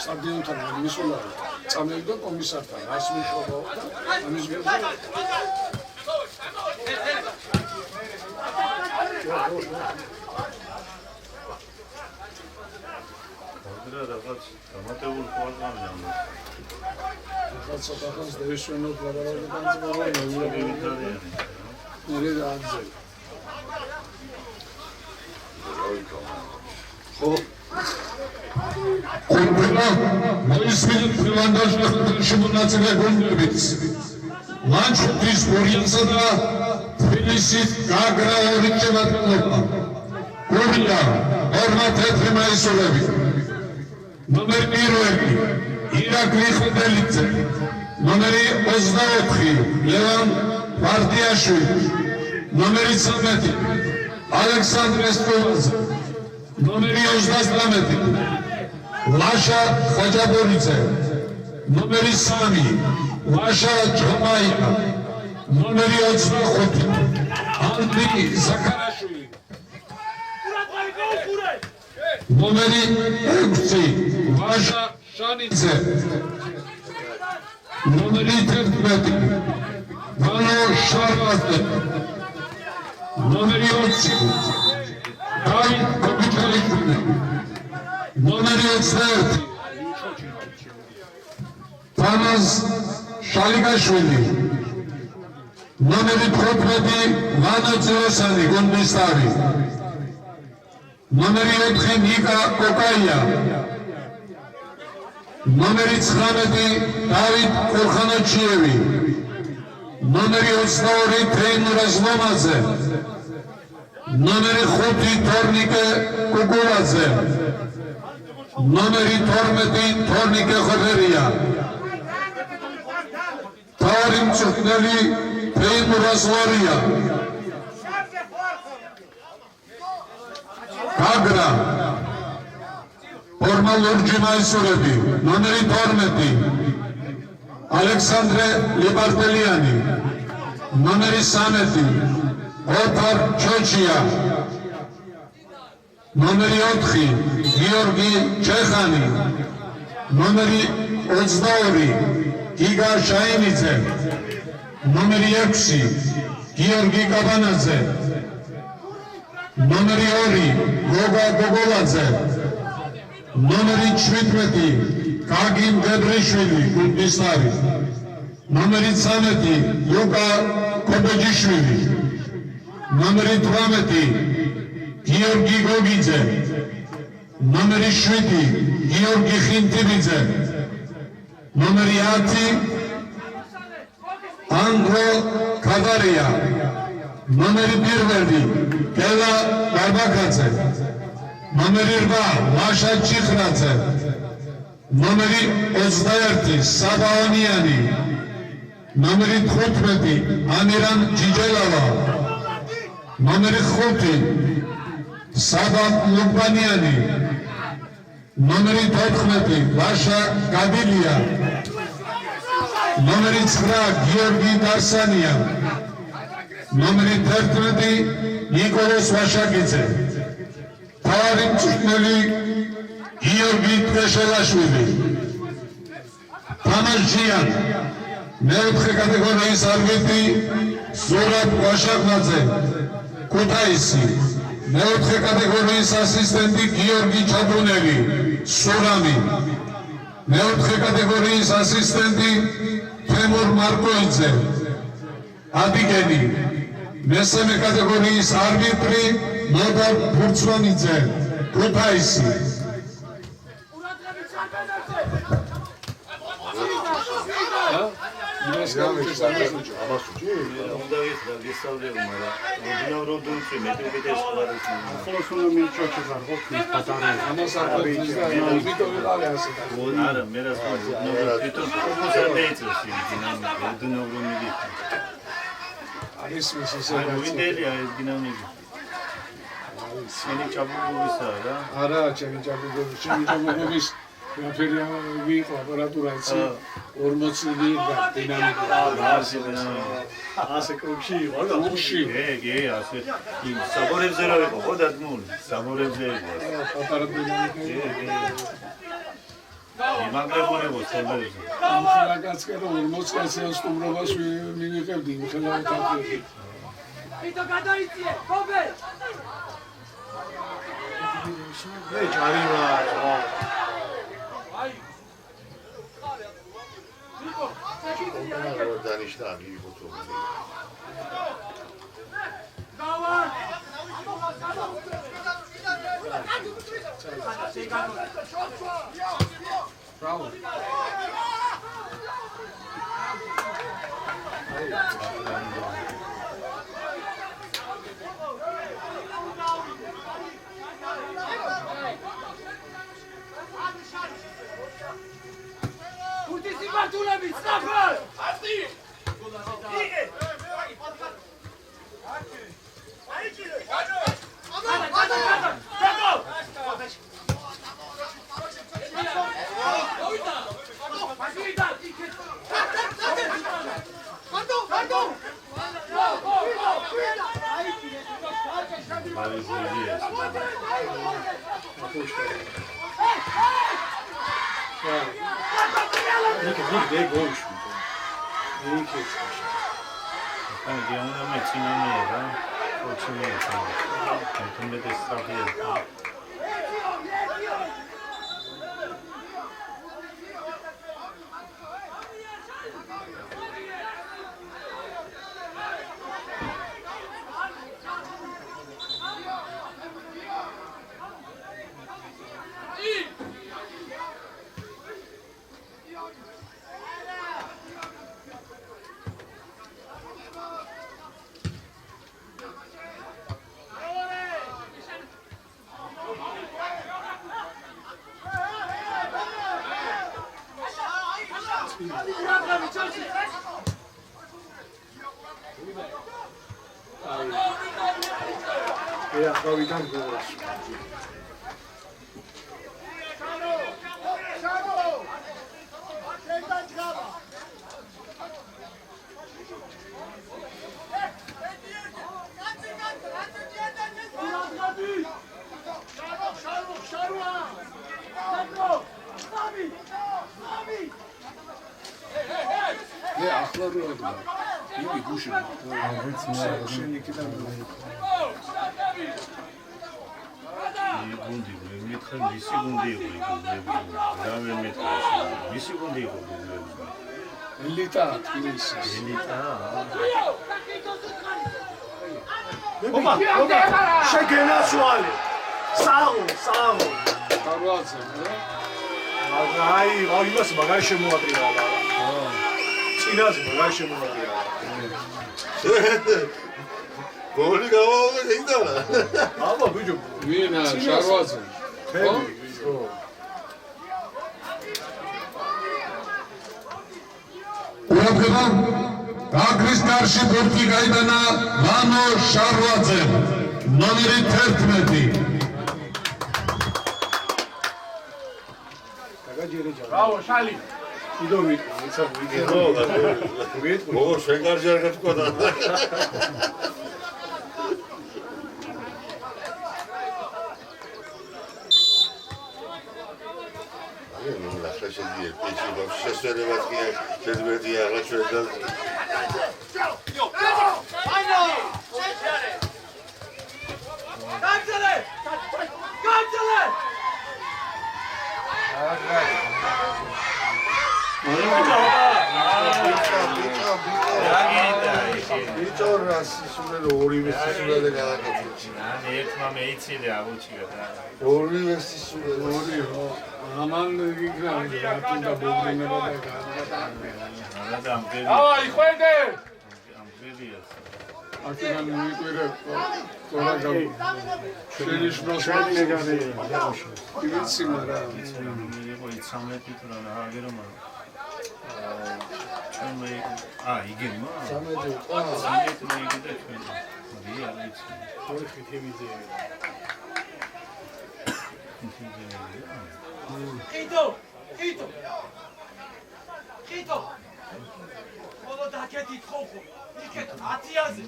სტადიონთან მისულარი წამევიდა კომისართან ას მითხოვდა და ამის გზაზე რაღაც დამატებული პროგრამაა ამას. რაღაც ცოტათას დაისვენოთ ლაბორატორიაში. Kurbanlar, Mayıs'ın privantajlarının şumunatı ve gönlümüz. Mançotis Boryansa'da Felisit Gagra Orince Vatanova. Kurya, Ormat Etri Mayıs'olevi. Номер 1, Irakli Khudelidze. Номер 29, Levan Partiashvili. Номер 13, Aleksandr Estovadze. Номер 29, Lasha Khajaboridze. Номер 3, Lasha Jamaika. Номер 25, Andriy Zakarashvili. Номер 6, Lasha Shanidze. Номер 14, Vano Sharvatne. Номер 8, David Kobichalikhvili. Номер 9, Tamas Shaligashvili. Номер 15, Vano Zerosani, Gondistari. Номер 4, Nika Kokaya. Номер 19, David Korkhanochievi. Номер 22, Teimur Azlomadze. Номер 5, Tornike Kukuladze. Номер 12, Tornike Khoveria. Tarim Chukneli Teimur Azloria. Gagra. Ormal Urji Maysurevi. Номер 12, Aleksandre Libarteliani. Номер 13, Otar Chochia. Номер 4, Georgi Chekhani. Номер 22, Giga Shainidze. Номер 6, Georgi Kabanadze. Номер 2, Goga Gogoladze. Номер 17, Kagin Debrishvili, Kurdistari. Номер 13, Yuka Kobejishvili. Номер 12, Georgi Gogidze. Номер 7, Georgi Khintividze. Номер 10, Andro Kadaria. Номер 1, Kela Barbakadze. Номер 2, Lasha Chikhradze. Номер 21, Sabaoniani. Номер 15, Amiran Jijelava. Номер 5, Sadat Lubaniani. Номер 14, Lasha Gadilia. Номер 9, Georgi Darsanian. Номер 11, Nikolos Vashagidze. Tarim Chukneli Georgi Treshelashvili. Tamas Jian. მეოთხე კატეგორიის არბიტრი ზურაბ ვაშაყნაძე ქუთაისი. მეოთხე კატეგორიის ასისტენტი გიორგი ჩადუნელი სურამი. მეოთხე კატეგორიის ასისტენტი თემურ მარკოიძე ადიგენი. მესამე კატეგორიის არბიტრი ნოდა ფურცვანიძე ქუთაისი. რაფერი ვიყო აპარატურა იცი 40 ვიღა დინამიკა ასე კრუგში იყო და ურში კი, ასე. იმ საბორებზე რა იყო, ხო დადგმული? საბორებზე იყო. პატარა დინამიკა იმაგრებული იყო საბორებზე. ახლა კაცკერო 40 კაციან სტუმრობას მივიღებდი იმხელა თაფლი იტო გადაიწიე გობე მე ჯარიმა დანიშნავი იყო თუ ბრავო უთისი მარტულები სწრაფად არტი იგე აიჭირე გაჯო ახავიდან გულს მე ახლა რო ვიდა იგი გუში შენი კიდევ გუნდი, მეთქე მისი გუნდი იყო იქ. რა მე მეთქე, მისი გუნდი იყო გუნდი. ელიტა თბილისის ელიტა. ოპა შეგენაცვალე საო კარვაძე აი იმას მაგარი შემოატრიალა წინაზე მაგარი შემოატრიალა გოლი გავაუგე ინდალა აბა ბიჭო ვინა შარვაძე ხო ურაბგება გაგრის გარში ბურთი გაიტანა ლანო შარვაძე ნომერი 11 ბრავო შალი კიდო ვიტყვი მოგო შენგარჯი არ გეთქვა და ახლა შეძიე პიჩი ბავშვი შესვენებაც კი შეძვედია ახლა ჩვენ და ბიჭორას ისულე ორივე ისულე გააკეთე. ერთმა მეიცილე აუჩია და ორივე ისულე ორივე ამან იგრანდი ატუნდა ბოგრინება და არა და ამბები. აი ხვენდე ამბებია. აკიდან მიყვირე ყურა გაბ შენიშნოს შეგანე იცი მარა იყო 13 თუ რა აღერო მაგრამ ჩვენ მე იგემა 13 ყა 13 მე იგე და ჩვენ რეალიც ორი ხითი ვიძე ხიტო ხოლო დაკეთით ხოხო იქეთ 10-აზე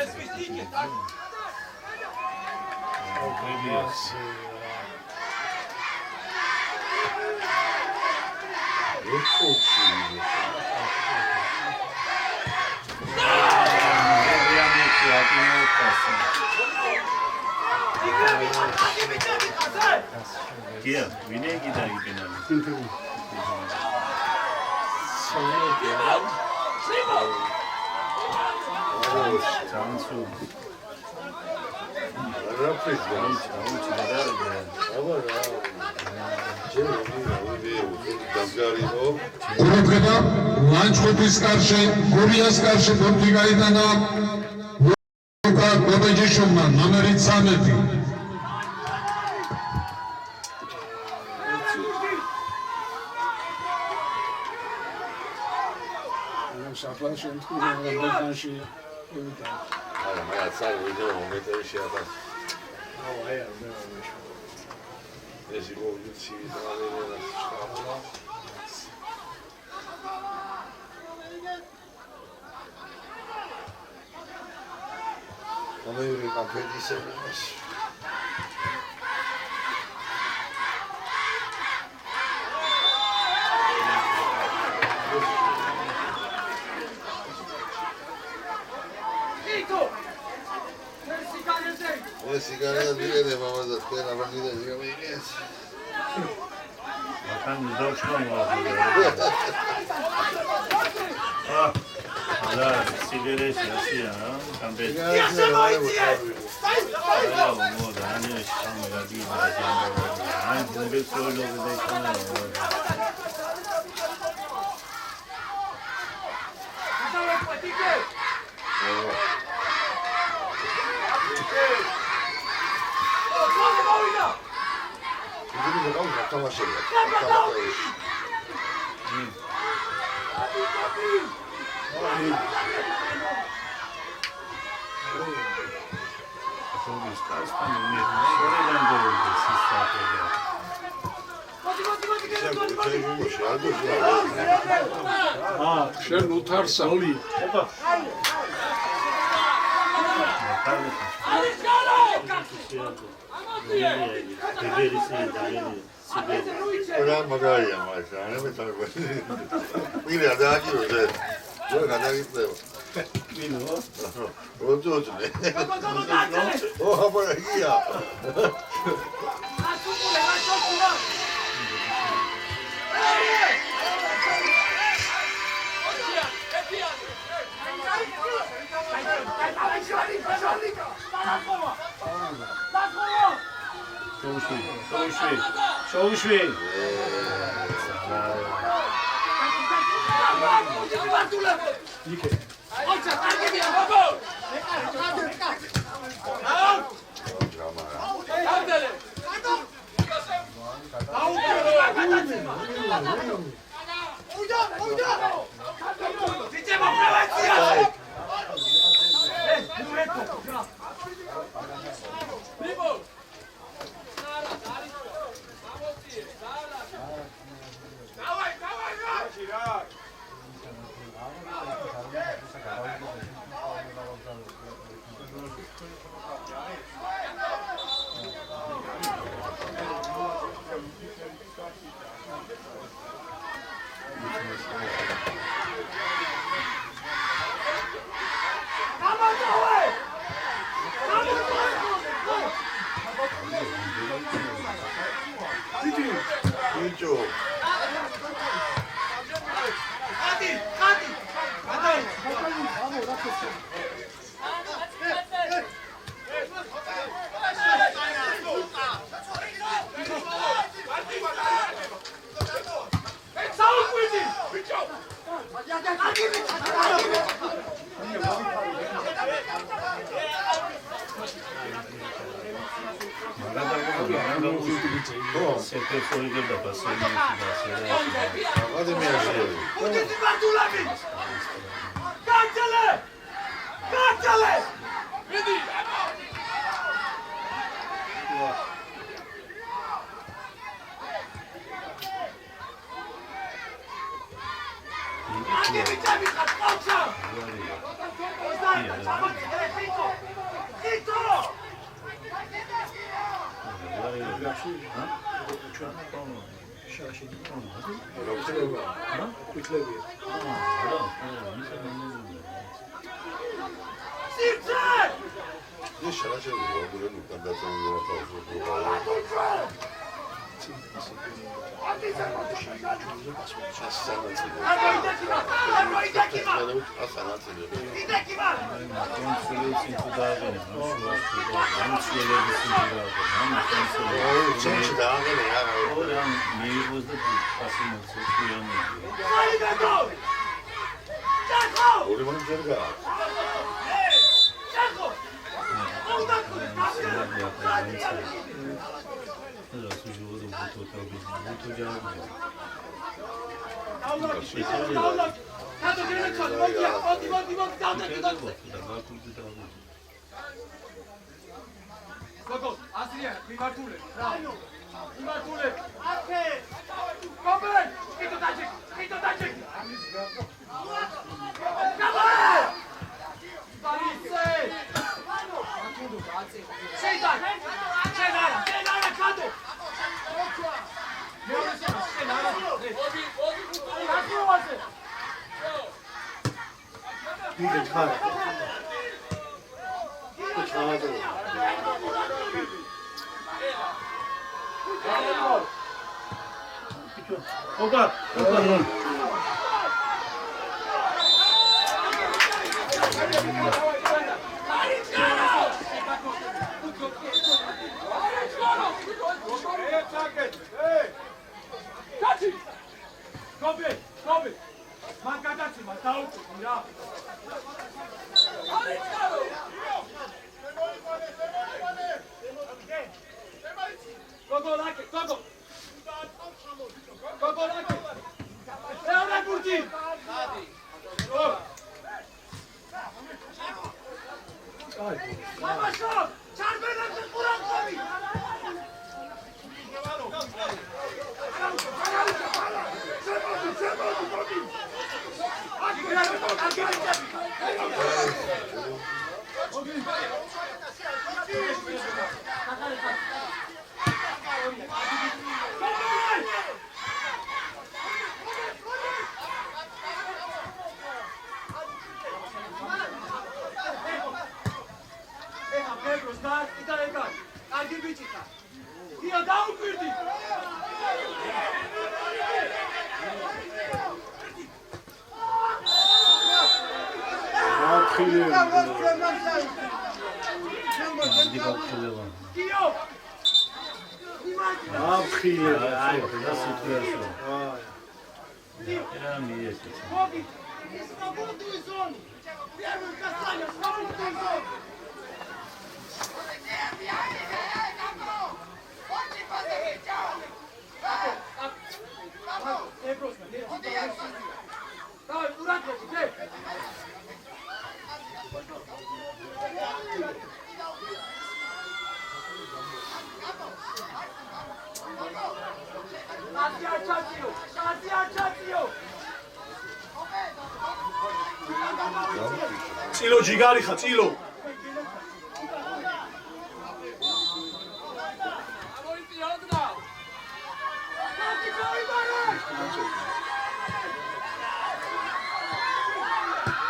ეს ვის იქეთ Kia, vine kita penal. Chansu. ყურებღება ლანჩხუთის კარში, გურიას კარში ბურთი გაიტანა ლუკა გობეჯიშოვმა ნომერი 13. Şartlar şimdi ben şey არა მე აცარ ვიდეო მომეტევი შეაფას ეს იყო ვიცი ამერიკა კამპედისების სიგარეტა მიგედა მამაზა თქვენ აბანიდან შეგამიგეს Bakan davşman var. Ala sigara siyasiya, kambe. Siyasi moitiye. Ya moda, hani İstanbul'a bir ajanda var. Hani bombe söylüyor da İstanbul'a. Hadi patike. 이들이 너무 답답하시네. შენ უთარსა 그냥 먹어야 맛있어. 안 하면 잘 먹어. 이래 하다기 요새 뭘 가다기어요. Mino. 어쩌네. 한번 이야. Soğuşu. 이쪽. Sempre foi de da passeio. 어디 미야시오. წილო ჯიგარი ხა წილო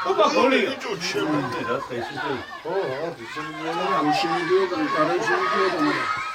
ოპა გოლი ჭუჩი რა ხაისო ო რა ისინი ამში მიდიოდა კარებში მიდიოდა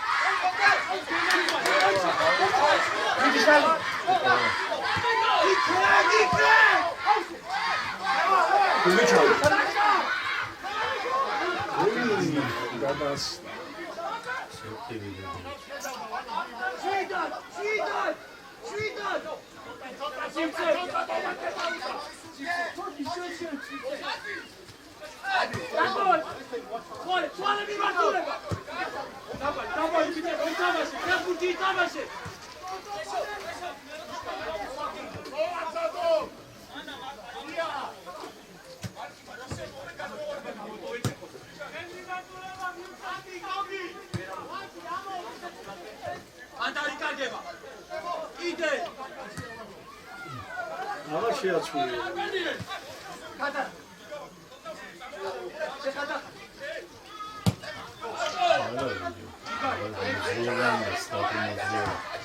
აღარ შეაცვლია.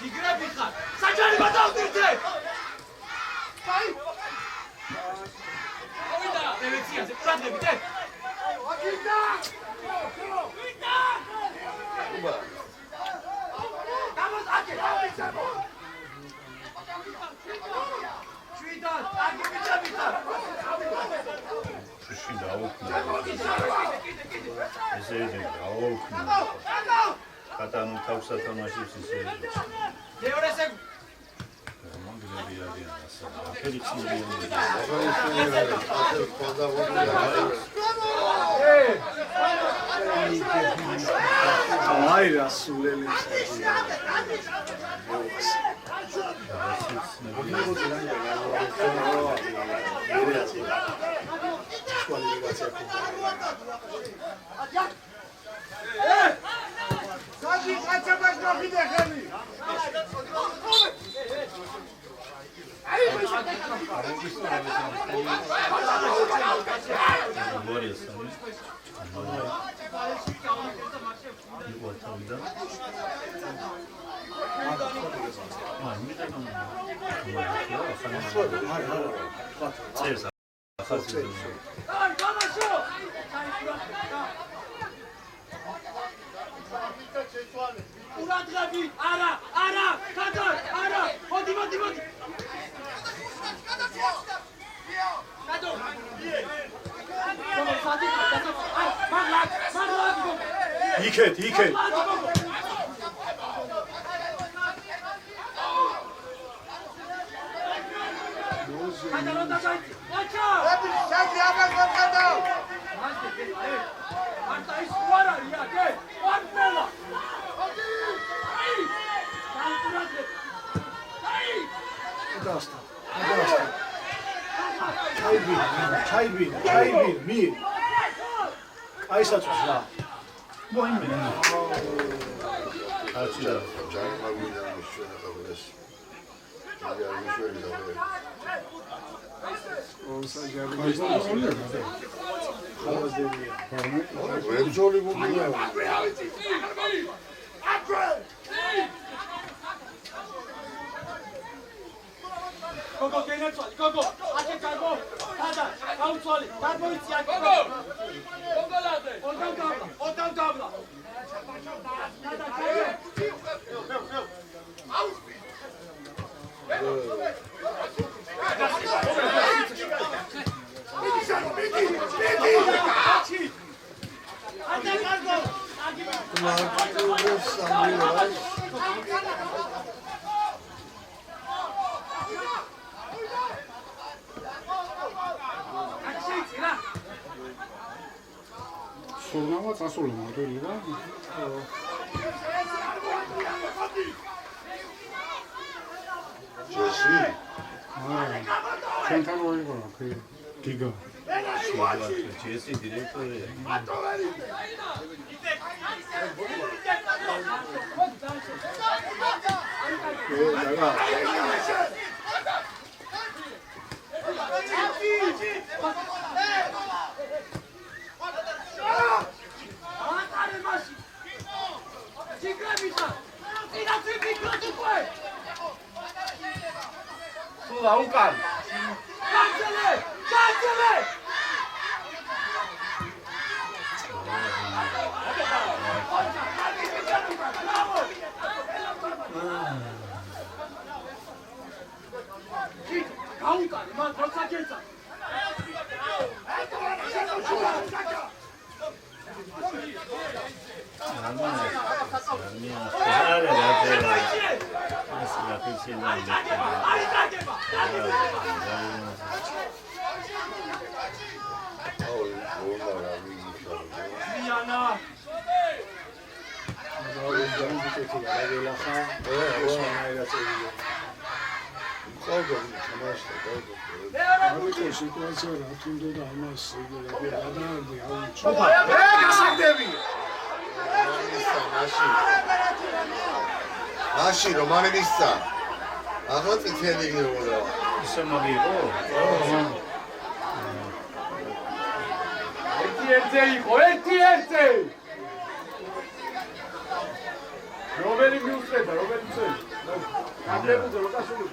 Играй, Миха! Сначала батал дырте! Девятья, правда, видать? Κατάνουν τάουσα θα μας ύψει σε έδωσε. აი რა სულელი. Uradgabi, ara, kadar, ara, hadi. იქეთ. ჩაიბინ, მი. აი საწვს რა. Açıda. Canım abiden şöyle kabul et. Yani şöyle kabul et. Böyle çoğulu bu ya. Gogo, genetsoli, gogo, ate gogo, tada, gautsoli, darboitsia, gogo, lade, odan gabla. Tada, სურნავა წასული მარტივი რა. Jesse. ჩვენთან მოიყო გიგა. Jesse direktori. Sula ukan. Cancele! 가운데 만 도착했어. 미안하. არის სიტუაცია რა თუნდა და ამას გადაარდი აუჩო. მაშინ რომანებისა ახლა წითელი გეუბნება ისე მაგიო? ერთი იყო, ერთი. რომელი მიუწევდა, რომელი წელი? აკეთებდა როკასული.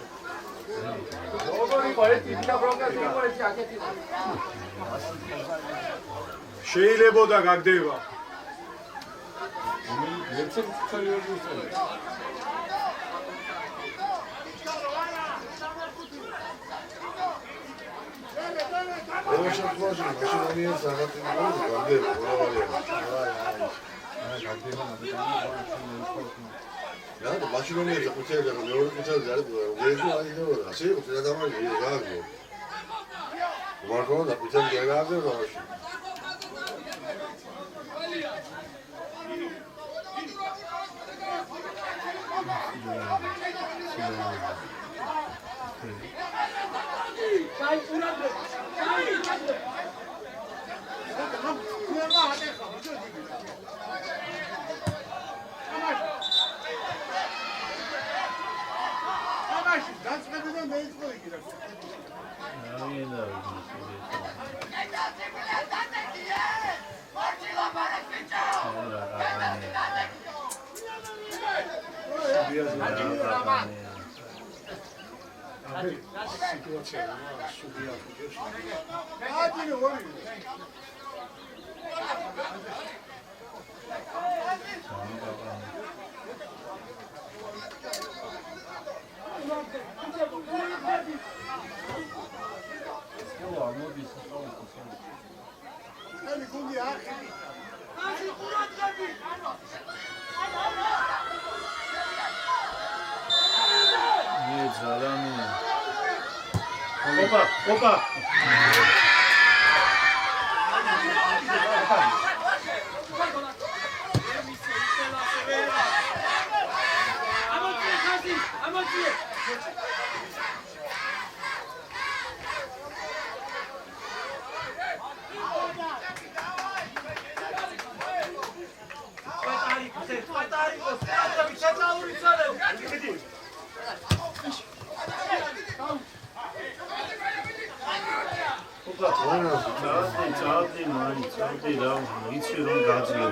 როგორი იყო ერთი და ბროკასი იყო ერთი აკეთებდა. შეიძლებოდა გაგდება. ერთი წელი ვერ მიუწევდა. რა შემთხვევაში მაშინომია ზაღატი გაგდება, რა და მაშინომია ზაღუტია და მეორე კუცაზე არის გეჟო აიდეო რა შეიძლება და დამაგი გააგო მარკო და კუცაზე გააგო რაში Sai curando. Sai. Opa! ଚାଲତି ମାନି ଚାଲତି ରାଉ କିଛି ରଂ ଗାଜିଲେ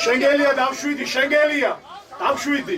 შენგელია დამშვიდი, შენგელია დამშვიდი.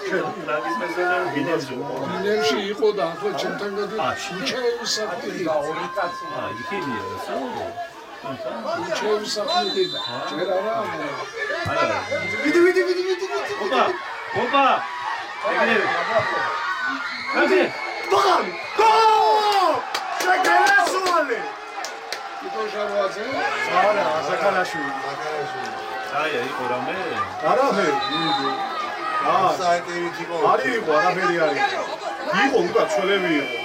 ტრაკის მეზონები მინებში მინებში იყო და ახლა ჩემთან გადი უჩევის საფრთხე იქილია უჩევის საფრთხე ჯერ არა ვიდი ოპა ეგრევე კაცი ბამ შეგერასული იტო შარვაძე არა ზაქარაშვილი აი იყო რამე არაფერი საიტივით იყო არის იყო არაფერი არის იყო უკა ცოლები იყო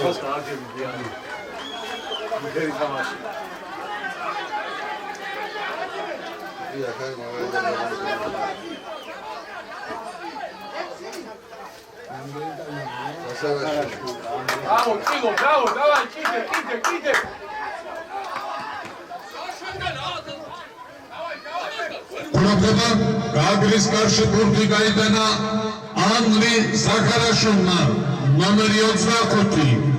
ეს გააგები არის მიხელი თამაში ია ხარ მოვიდა Bravo, Chico, bravo, давай, кидай. ყურადღება გააგრის გარშე ბურთი გაიტანა ანდრი ზაქარაშვილმა ნომერი 25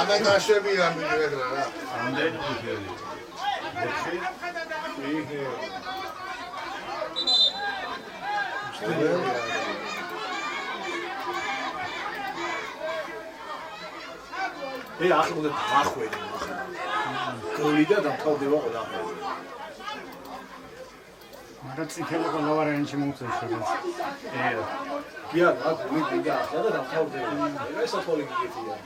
ამეთაშები ამიგრეთ რა ამდენი ხელი ახლა უნდა დაახვედე გოლი და დამთავრდება ყველაფერი მაგრამ წითელი ყველა ვარიანტი მოუწევს შეგეც. გია რა გოლი და ახლა და დამთავრდება ეს საფოლი გიგეთია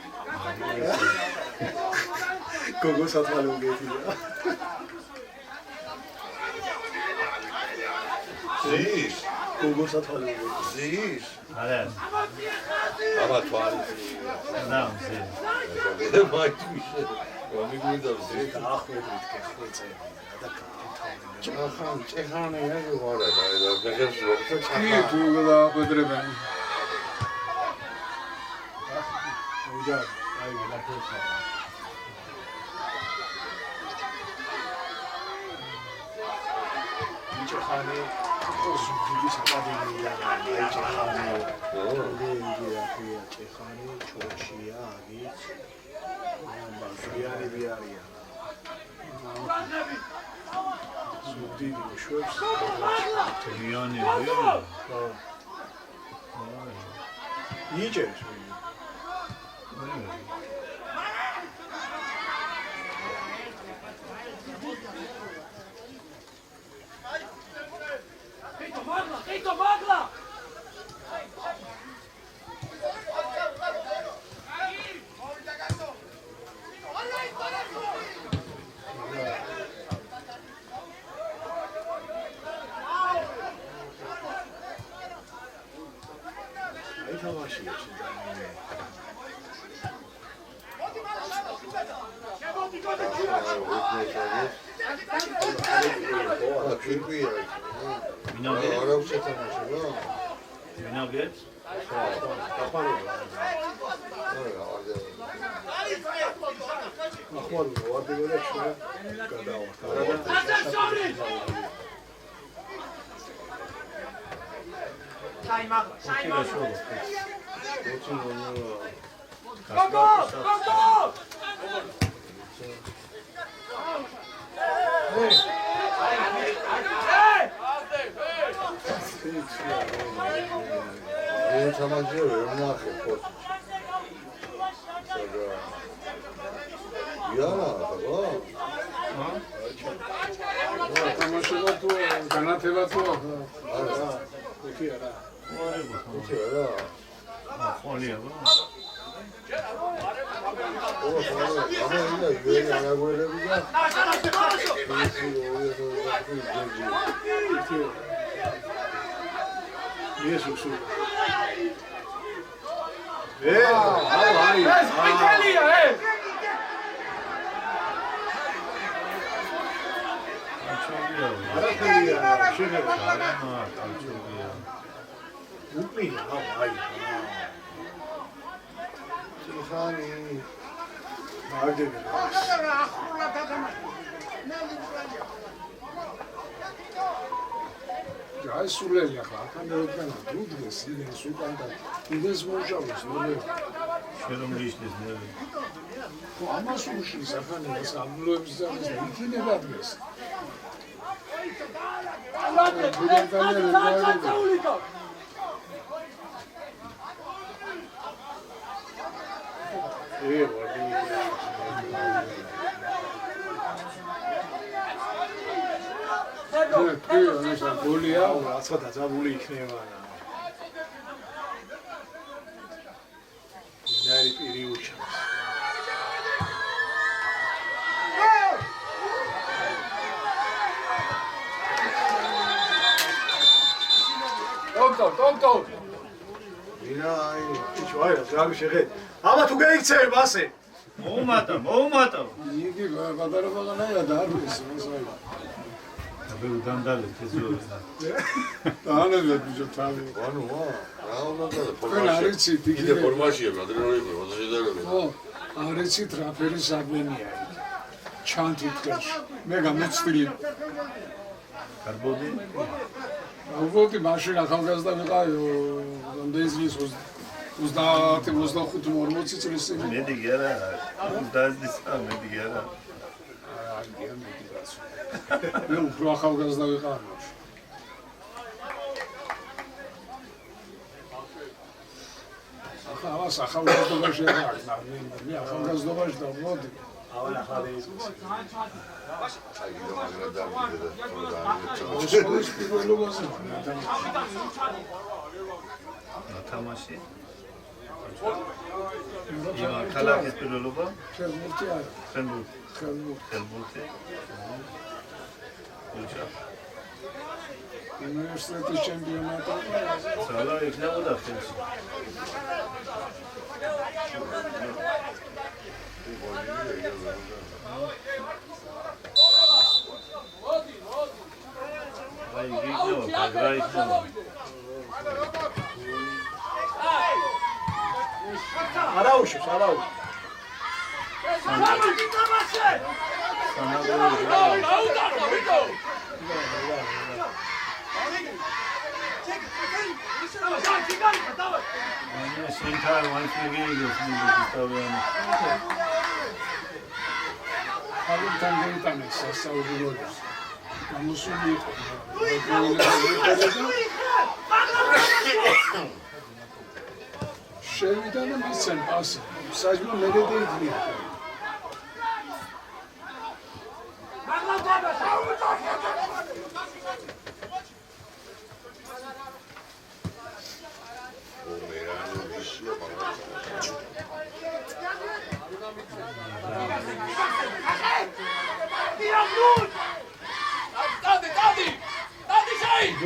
გოგო საფოლი გიგეთია ზის გოგო საფოლი ზის არა აბა თვალი ნამზე მაიჩი ვამიგუნდა ზის დაახვედრით კეხვეწე და ჭეხანი რა გორა და გაგებს ვერთა კი ჩახა თუ გაახვედრებენ უჯა აი ლაკოცა ჭეხანი ზუგდიდის აკადემია აი ჭეხანი ლენგია ხია ჭეხანი ჩოჩია აგიც ბაზრიანი ბიარია ზუგდიდი შვებს თემიანი იჭერს მინაგებს ახვალ ვარდიგოლა ჩვენ გადავართ მე თამაშია ვერ ნახე ფოტო. იარა, ბაბა. თამაშება თუ განათება თუ არა. ხუთი არა. ხუთი არა. ხოლია ბა. ამერია იერი არაგოერები და იესუსო აი ეს იტალია უპია აი ხანი აგები აი სულელი ახლა აქამდე დუდდეს იდეს უკან და იდეს მოჭავს ნუ შენ რომ ისლის მე ხო ამას უშლის ახანებას ამლოებს და იქნება დღეს გოლია რაცა დაძაბული იქნება რა. ნარი პირი უჩავს. ტონტო. ვინა აი იჩო აი რა შეხედე. ამა თუ გაიქცევ ასე. მოუმატა. იგი პატარა ბაღანაა და არ ის მოსაი. აბე უდანდალე თეზოა. დაანებია ბიჭო თავი. ანუ რა უნდა და თქვენ ფორმაში არიცით კიდე ფორმაშია ადრენოები მოსაჟედარები ხო არიცით რა ფერი საბმენია იქ ჩანთი თქვენს მე გამოცდილი კარბოდი უბრალოდ მაშინ ახალგაზრდა ვიყავი რამდენი წლის 30-35 წლის წინ მედი არა დაძისა მედი არა მე უფრო ახალგაზრდა ვიყავი ახლა ახალგაზრდობაში არ აქვს მე ახალგაზრდობაში და მოდი ახალი ის აი და მაგრა დავიდე და სკოლის პირველობაზე თამაში იმა ქალაქის პირველობა ხელმურთი არა ხელმურთი უნივერსიტეტის ჩემპიონატი სალა იქნებოდა ხელში აი გიგო აგრაიქნო არაუშო Sentar once again, ალთან გეიტანეს სასაუბრო გამოსული იყო შევიდა და მისცენ პასი საჯმო მერედი იქნია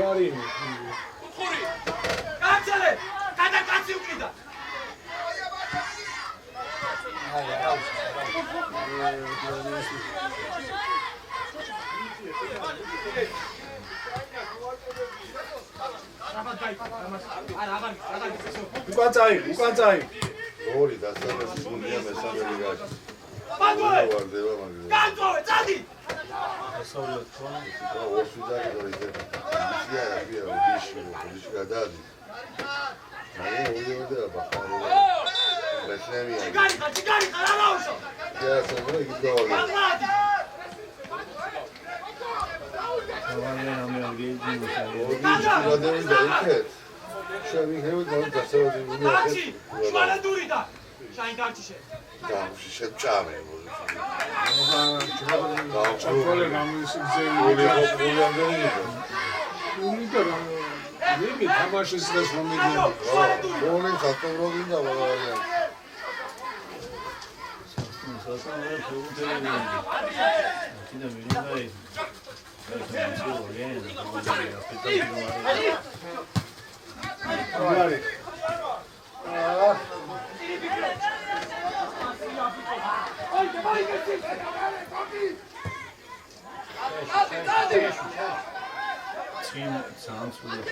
ჯარინი ხური კაცალე კაცი უკიდა უკან წაი ორი დასაბუთი გუნდია მესამე ლიგაში მაგოე ვარდება მაგრამ კაცოე წადი დასავლეთ თვა ორსუდარი გორიზე ისია რაბია უდიში გადადი აი ორივე ბახარი ბესნები აი ჩიგარი ხარაუშო იასო იგი გავაგე თავიანთი ამერგეიძი მოსალე ორი გადავიდა იქეთ Şöyle bir hemen kalın da sevdiğim bunu Darci! Şuana durida! Şahin Darcişe. Tamam, şişet çağırmayın bunu. ჩათვალე რამის Bunu გზელი yapıp bunu yapıp იმიტომ რომ მე თამაშის დღეს მომიდი Onun sattım rolünü de var ya. Zaten öyle soğuk değil. Şimdi millet Team sounds really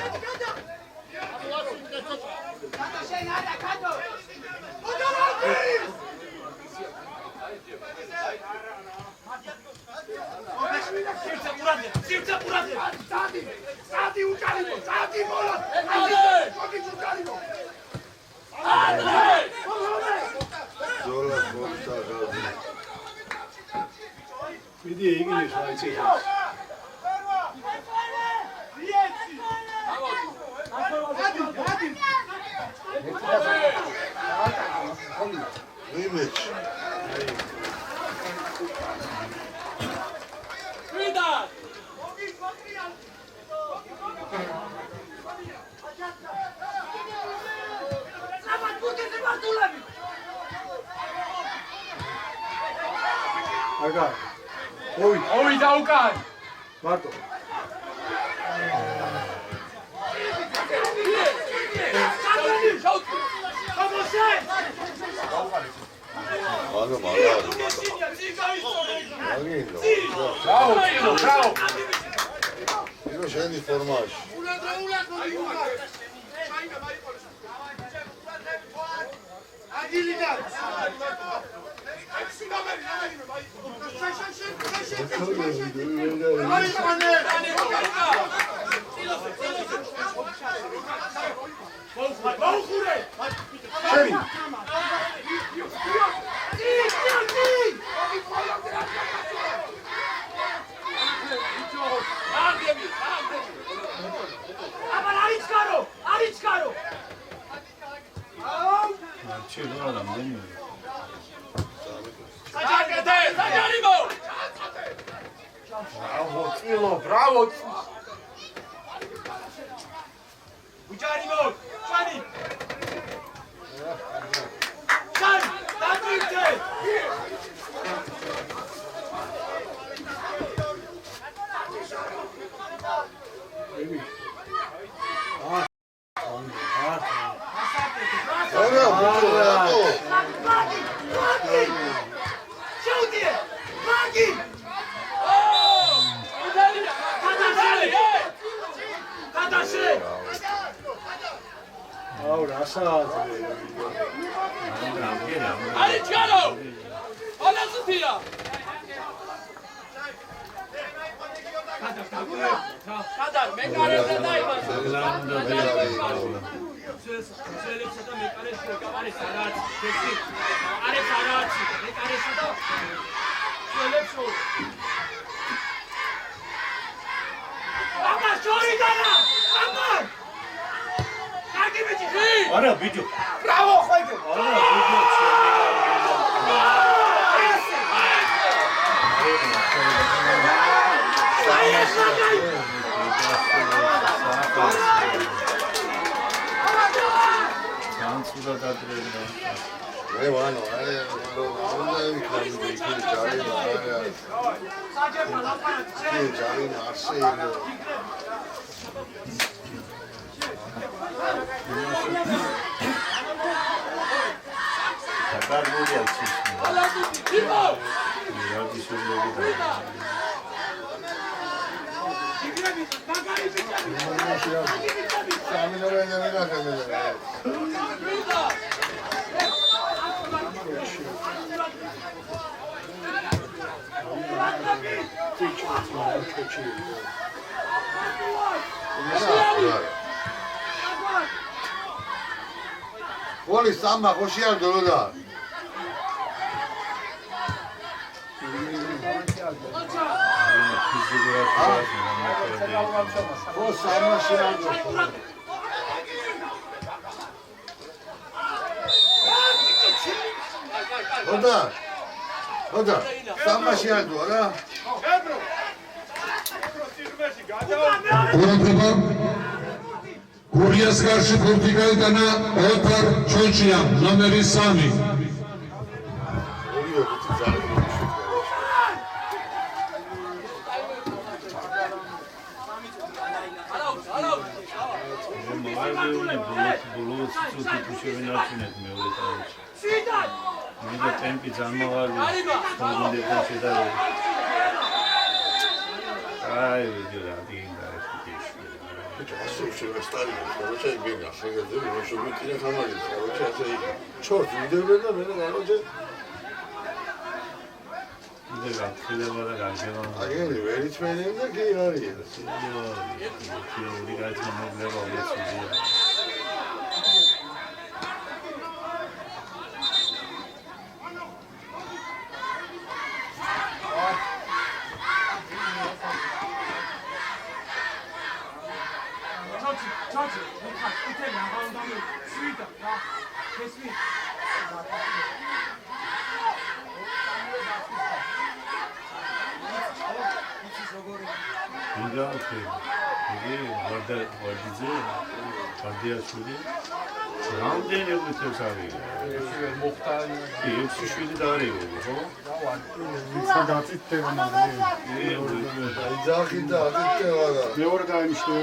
Zorla konuşsa kaldı. მიდი იგივე შაიცი Neymiş? Aga. Oy დაუკან. მარტო. Ana mala. Bravo, bravo. Io scendi formaggio. Şeri. Çevir adam demiyor. Bravo, Tilo, bravo. Ucarimo! Şani! Şan! Darcişe! Ana bu ya. Şaudiye! Magi! Kadaşı! აუ რასაა Arichgaro! Olazutira! Kadar, mekareze daima! Söylemişse de mekareze yok. Are sarat, kesin. Are sarat, mekareze de. Söylemiş ol. Ama şoridana! Aman! Takip edin! Ara video. Bravo, xoydo. Ara video. Sansuda kadrında. Ne var ne var? Onların kanı değil, cari var ya. Cari nasıl? Kadar böyle yapıyorsun. Ya bir şey böyle. Sami oraya ne kadar? Polis samba koşuyor dolu da. Kızı bırakacağız. O samba şey aldı. ოდა სამაში ადო რა ყურადღება გურიას გარში ფურთი გაიტანა ოთარ ჩოჩიამ ნომერი 3 ორივე ხუთი ზარი ბოლოს ცოტა შევინარჩუნეთ მეორე ტაიმში. მე ტემპი ძამავალი გუნდებთან შედარებით. აი ვიდეო დინდა ეს. ასე შევასტარია, როცა იგენა, შეგეძე, როცა ტირა ხამარი, როცა ასე იგი. ჩორტ ვიდეობენ და მე რაღაცე 이제 락틀레바가 가게가 აგენი ვერიცმენები და კი არის. 우리가 정말 내가 오겠지. 저지, 밑에 나가는 다음에 스위다, 됐습니다. 이게 월드지, 월드야 슈리. 라운드에부터 사기. 역시 슈리 다래요. სადაც იტევა მაგრამ ძახი და აკეთებადა. მეორე დაიმშლე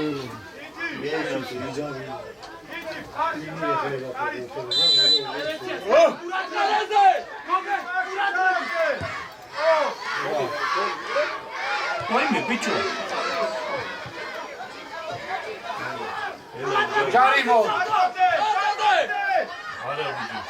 Pojme, piču! Čarimo! Ara vidim.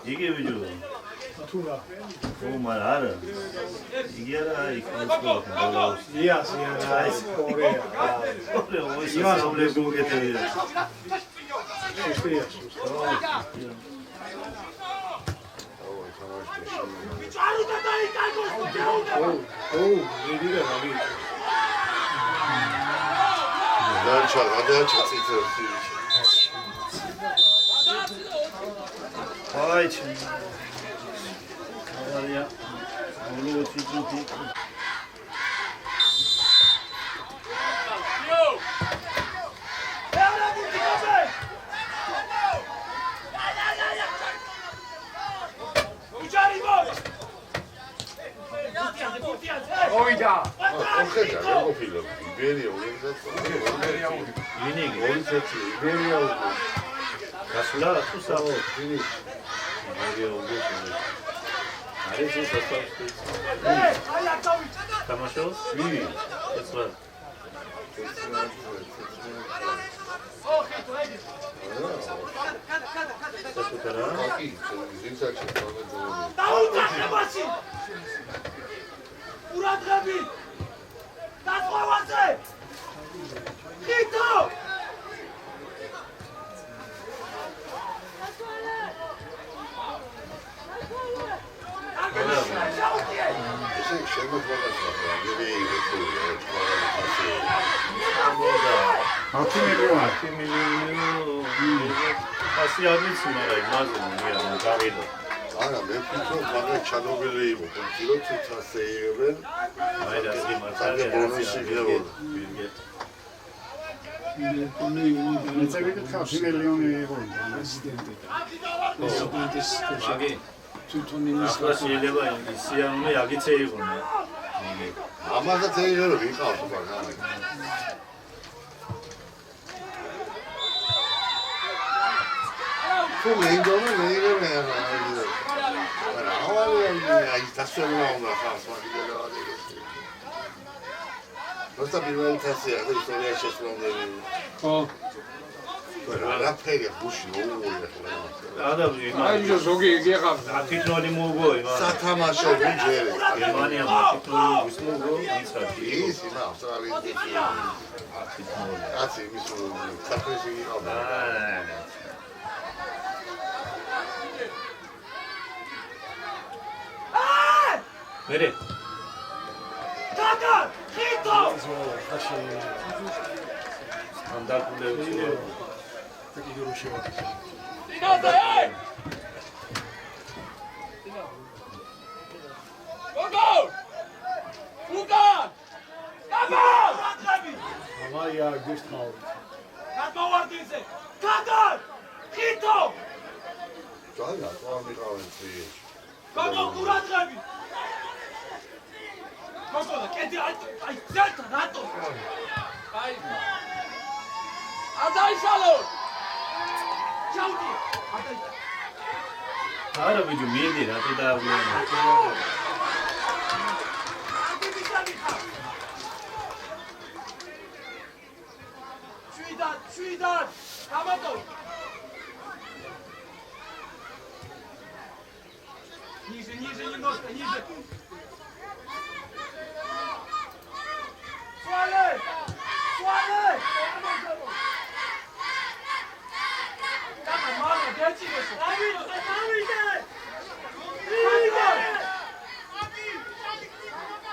이게 왜죠? 투라. 오 말아라. 이게 알아 이 코스코 같은 이야, 코레아. 그래 어디서 원래 그게 돼. 난차 가다 차치트 아이 참. 아니야. 오늘 뒤뒤. 오이자. 오케이, 잘하고 필요. 이베리아 오면서 유닉 원세트 이베리아 오고 가슬라 투사 유닉 이게 오겠네. 아래서 썼어. 타마쇼? 위. 됐어. aqui, 진짜 좋아하는 나오자 해봐시. 우라드라비. 나서 왔어. 히터. Chama de 아티밀리오. 아시아미스 말아 이마즈는 이야 가게도. არა მე ვფიქრობ მაგა ჩანობილი იყო თუმცა თვითონ შეიღებენ აი რა სიმართლეა ბონუსი გეუბნები მეცევით ხალხი მილიონი იყო პრეზიდენტის მაგი თვითონ იმის ახლა შეიძლება ისიანონი აგიცე იყონა იგი ამასაც ეიღებენ ვიყავს მაგრამ თუ მეინდომა მეიღებენ არა აი დასვენა უნდა ხავს მაგიდელა როცა პირველი თასია და ისტორია შესრულებული ხო რაფერი გუში მოუღია ადამი აი ზოგი იგეყავდა ათიტნოლი მოუგო იმან სათამაშო ვიჯერი გერმანია ათიტნოლი ვისმოუგო იცი ის იმა ავსტრალიის ათიტნოლი აცი ის საფრესი იყავდა მერე Tata! Hito! სტანდარტული Dinoză, ei! Gol! Ugan! Gabal! ამაია გესტაუ გადმოვარდინზე! Tata! Hito! ძალიან თქვენ იყავენ წიეში Gol, ყურადღები! Გოგოლა, კედი აი ზერტა რატო? აი. ადაიშალო! ჩაუდი! არა ვიჯო მიედი რატო დააგვიანე შვიდად! გამატო! Ниже, немножко, ниже! Свали! Давай, мама, держи его!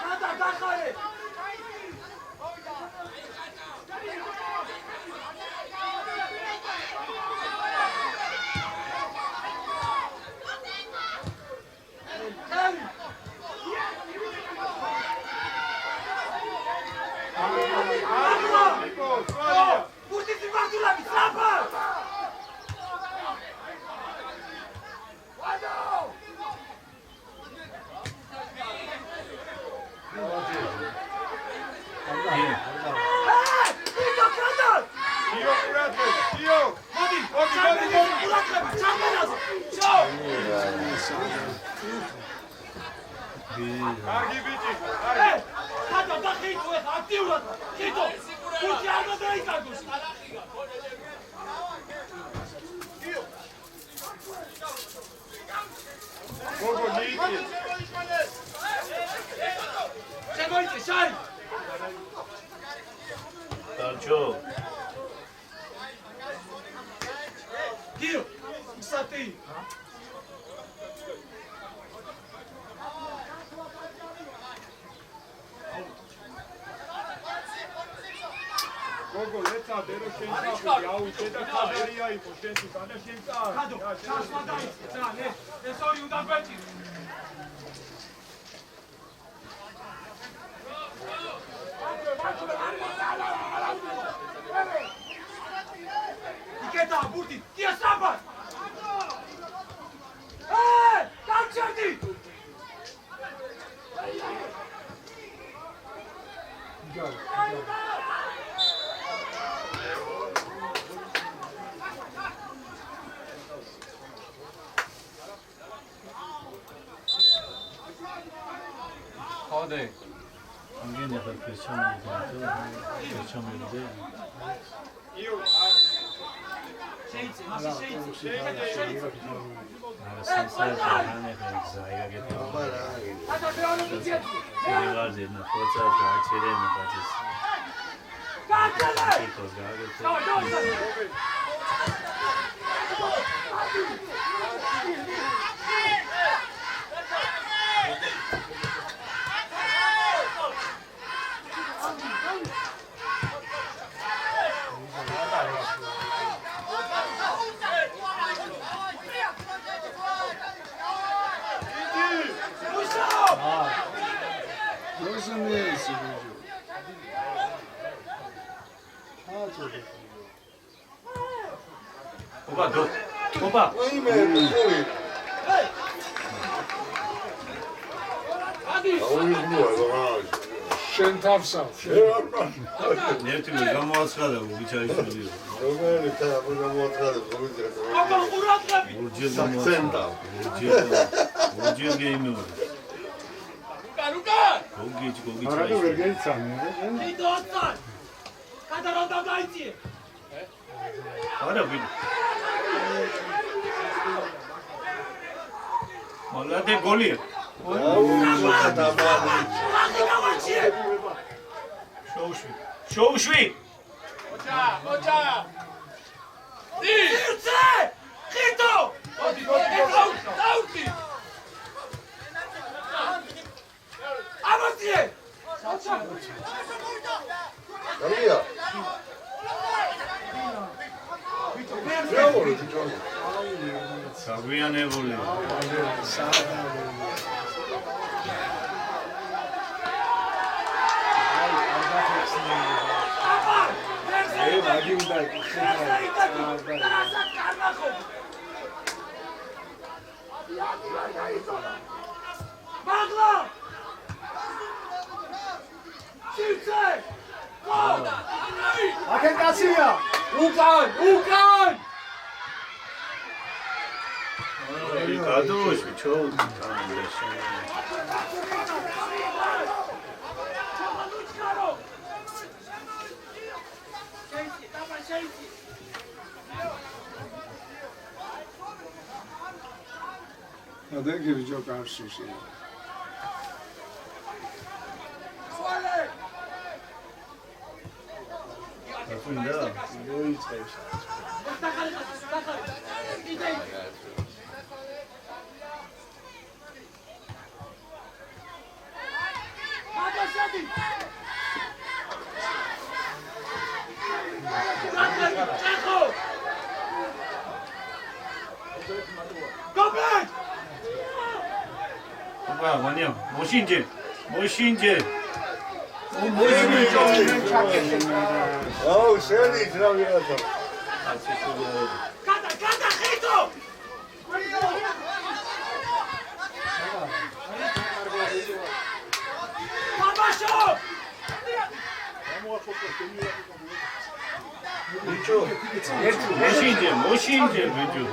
Надо, отдохай! Пустите Мартулаки, слабо! კარგი ბიჭი, ხატო და ხიტო ეხა აქტიურად ხიტო ხუთი არ გადაიკარგოს გოგო ნიკი შემოიწე შაი დარჩო გიო სატი გოგო ლეცადე რომ შენ საფი აუჭე და ხადარია იყო შენთვის ანა შენ წარ ხადო ჩასვა დაიწყე ძა ეს ორი უნდა გვეჭი იკეთა ბურთი დია საბა დამჭერდი ხოდე ამგენ ახლა ფერჩამი იო შეიძლება მასე შეიძლება არა სანსაჟანე ზაიგაგეთ ატა ბეონო მიჭეთ ვიღარზე ნა ხოცა გაჩერენ ბაძის გაჩერე იქოს გაგეთ გაგზნიესი ოპა დო ოპა ვაიმე ხური შენ თავსავ ერთი გამოაცხადა ვიჩაისული რომელი თამა მოაცხადებს გოგიძრას აბა ყურადღები ორჯერ საქსენტა ორჯერ გეიმური რუკა გოგი არა ჩაისული ვერ გეიცანი დიდოთან გადაროდა გაიწი არა ვინ მოლადე გოლია შოუშვი ოჯა იცე ხიტო დაუჭი ამოწიე გამია რეალურად ჯონი საგვიანებული მაგი უნდა მაგლა ციცე აქეთ კაცია უკან კადოში ჩოუ ადეგები ჯო კარსუსი აფუნდა მოიწევს ოპა მანია მოშინჯე აუ შენი ძრავიათა გადა ხიტო ბაბაშო მოშინჯე ბიჭო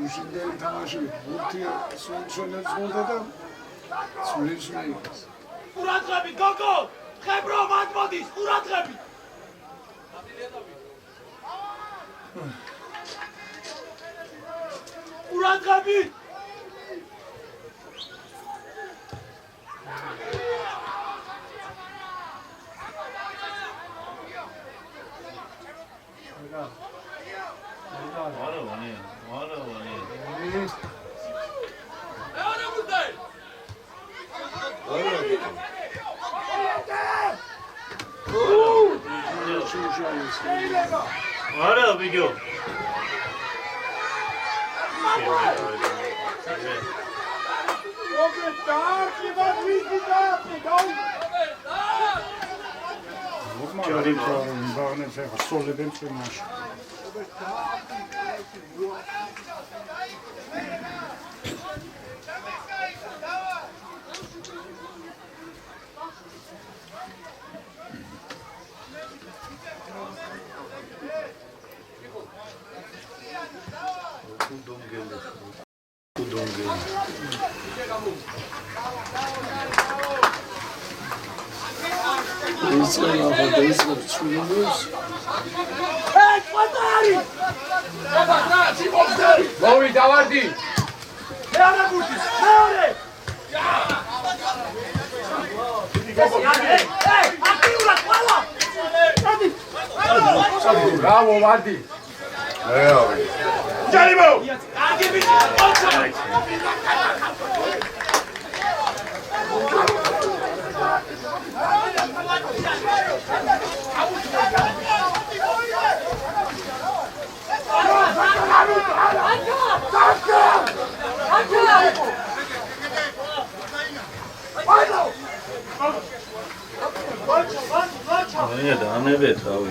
უშინდელი თამაში ბურთი სულჩონებს მოდა და სულიშნაი ყურადღები გოგო ხებრო მათმოდის ყურადღები ყურადღები არა ბიჭო ბაღნებს ახლა სოლებენ წვიმაში მოვიდა ვარდი მეორე ბურთი მეორე აქტიურად ყველა ბრავო ვარდი რეალი ჯარიმო აგიბი ოცა Aia da anebet ravi.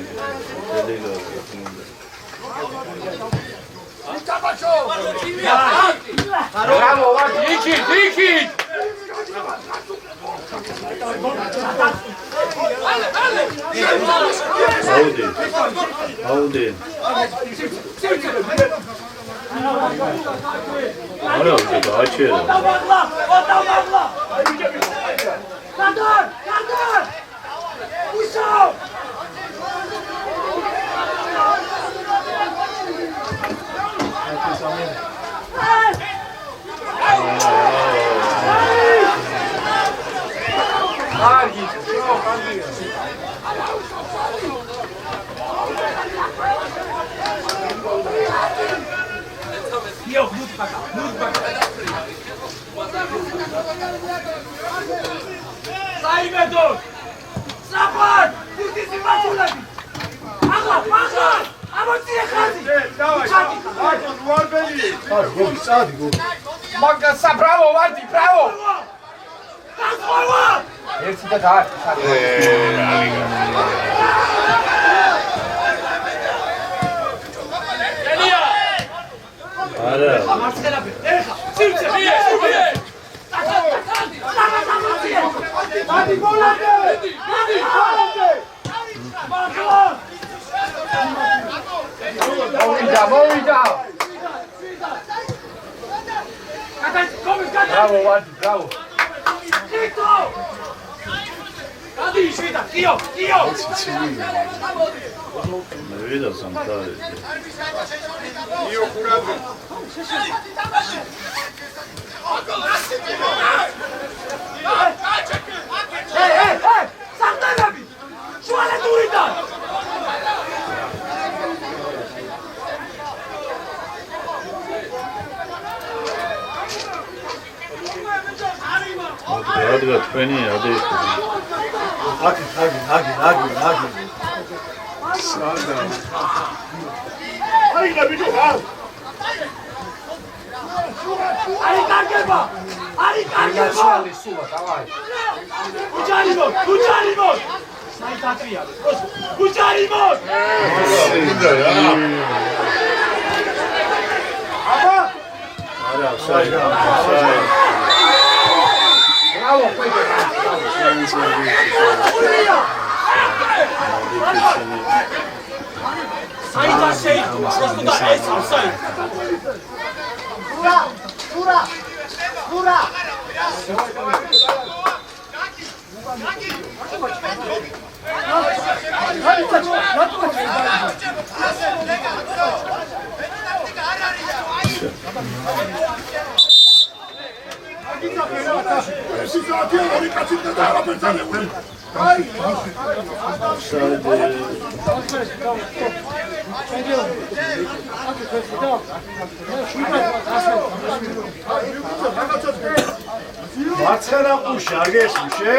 Bravo, Dikit! Audi. Ara uca açıyor. Saibedor! Sapat! Putisi matuladi! Agla! Amortia khazi! Magasa, bravo, Vadi, bravo! Transforma! ერთი და დაარქ. Ara. Marcela, erxa! Sirce! Vadi, volante! Mოვიდა! Bravo, Vadi, bravo! Gadi, შვიდა, კიო! მე ვიდა სამთავრობო. იო ხურაძე. Hey! Saqtanები! შუალედურიდან! რადგან თქვენი ადი აკი. აიღე ბიჭო, რა? Ari kargeba! სულა, დავაი. Uçarimo! Saitatuia! Uçarimo! მინდა რა. აბა! არა, საი. Bravo, ყვიდე. Saitashei! Просто да, ეს აფსაი! Ura! Matsxera quşa, gesmşe?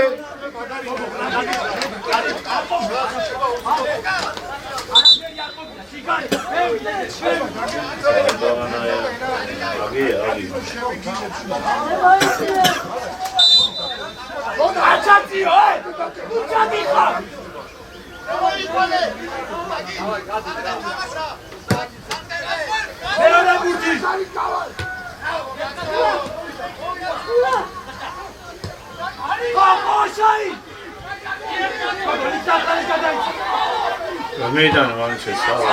მეიდან მომჩეს სალა.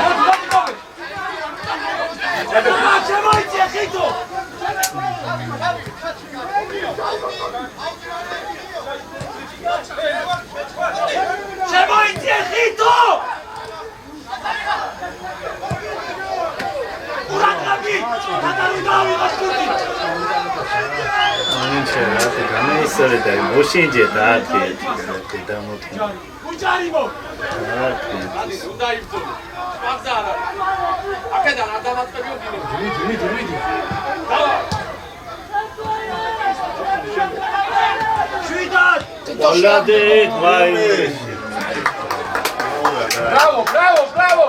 განაისწორე და მოშინჯე დაათქე დამოთქი. უჯარიმო! უნდა იბრძოლო. მაგზა არა. აქედან არ დამატებიო დინე. დიდი. დავა. ოლადეთ ვაი. Bravo, bravo, bravo!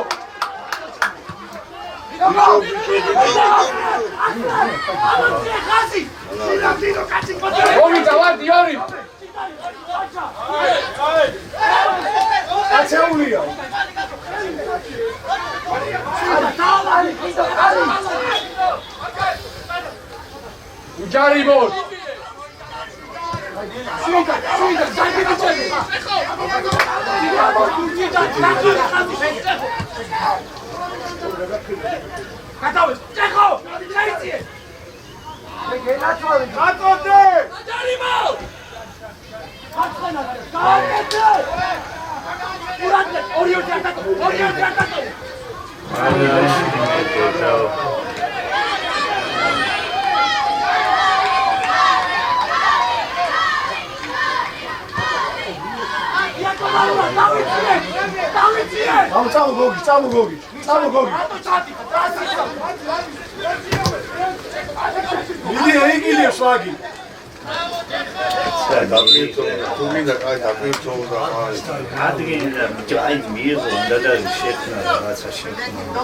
Ori, davai, Ori! აცეულია. უჯარი მოს! Готовы! Тихо! Дайте! გაწოდე! Даримал! Давайте! Уратне! Ориентир атаку! Ориентир атаку! წამოგოგი. იგი სვაგი. თუ მინდა კაი დაპირწო და აი ადგილ ჯაი მიიღო უნდა და შექმნა რაღაცა შექმნა.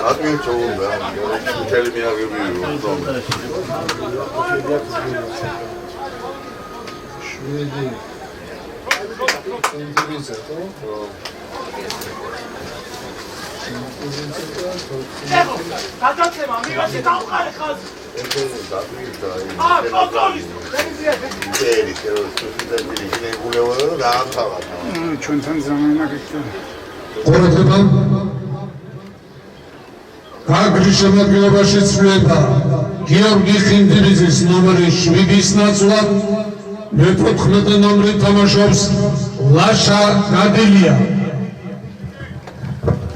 დაპირწო და მთელი მიაღები შვიდი ინდივიზა გადაცემა მივაში დავყარე ხაზი. ჩვენთან ზამანა გიქცევა. ყურადღება გაგრის შემადგენლობაში ცვლილება გიორგი ხინძრიძის ნომერი 7-ის ნაცვლად მე-14 ნომრით თამაშობს ლაშა გადელია.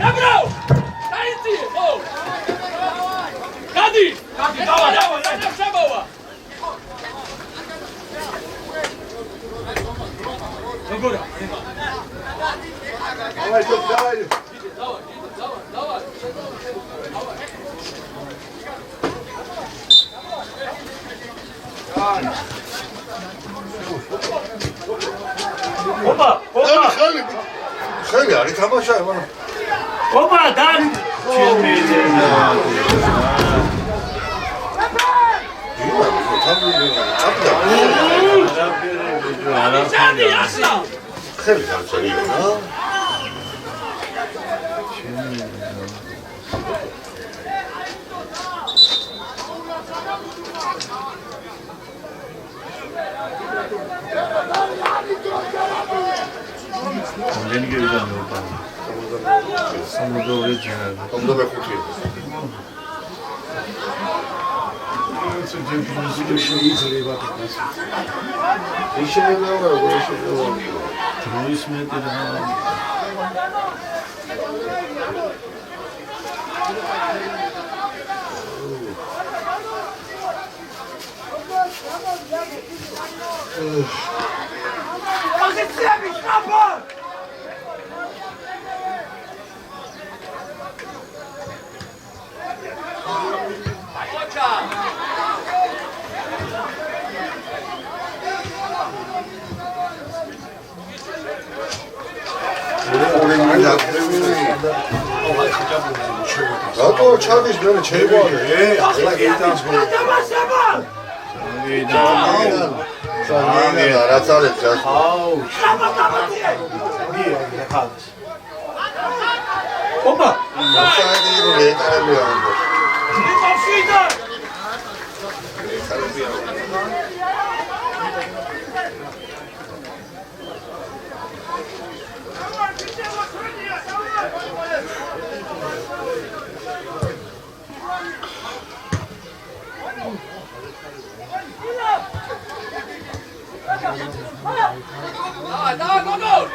ებრა! დაიწი! ო! გადი! დავა! შემოვა! როგორა? დავაი. ოპა! ხელი არის თამაშა მან ოპა დან! ჩანდი ახლა! ხელი გამწევია რა რამდენი გევიდა ნოტა? 62 ჯერ. 55. შეიძლება შეიძლება რა შეიძლება. დროის მეტი რა. Позиციები შაბა! აიოჩა! რატო ჩადის მე ჩემი ახლა გიტანს გო და რაც არის გას აუ ოპა საიდი რეკარები ამბო იფაშიდა! Давай, гол!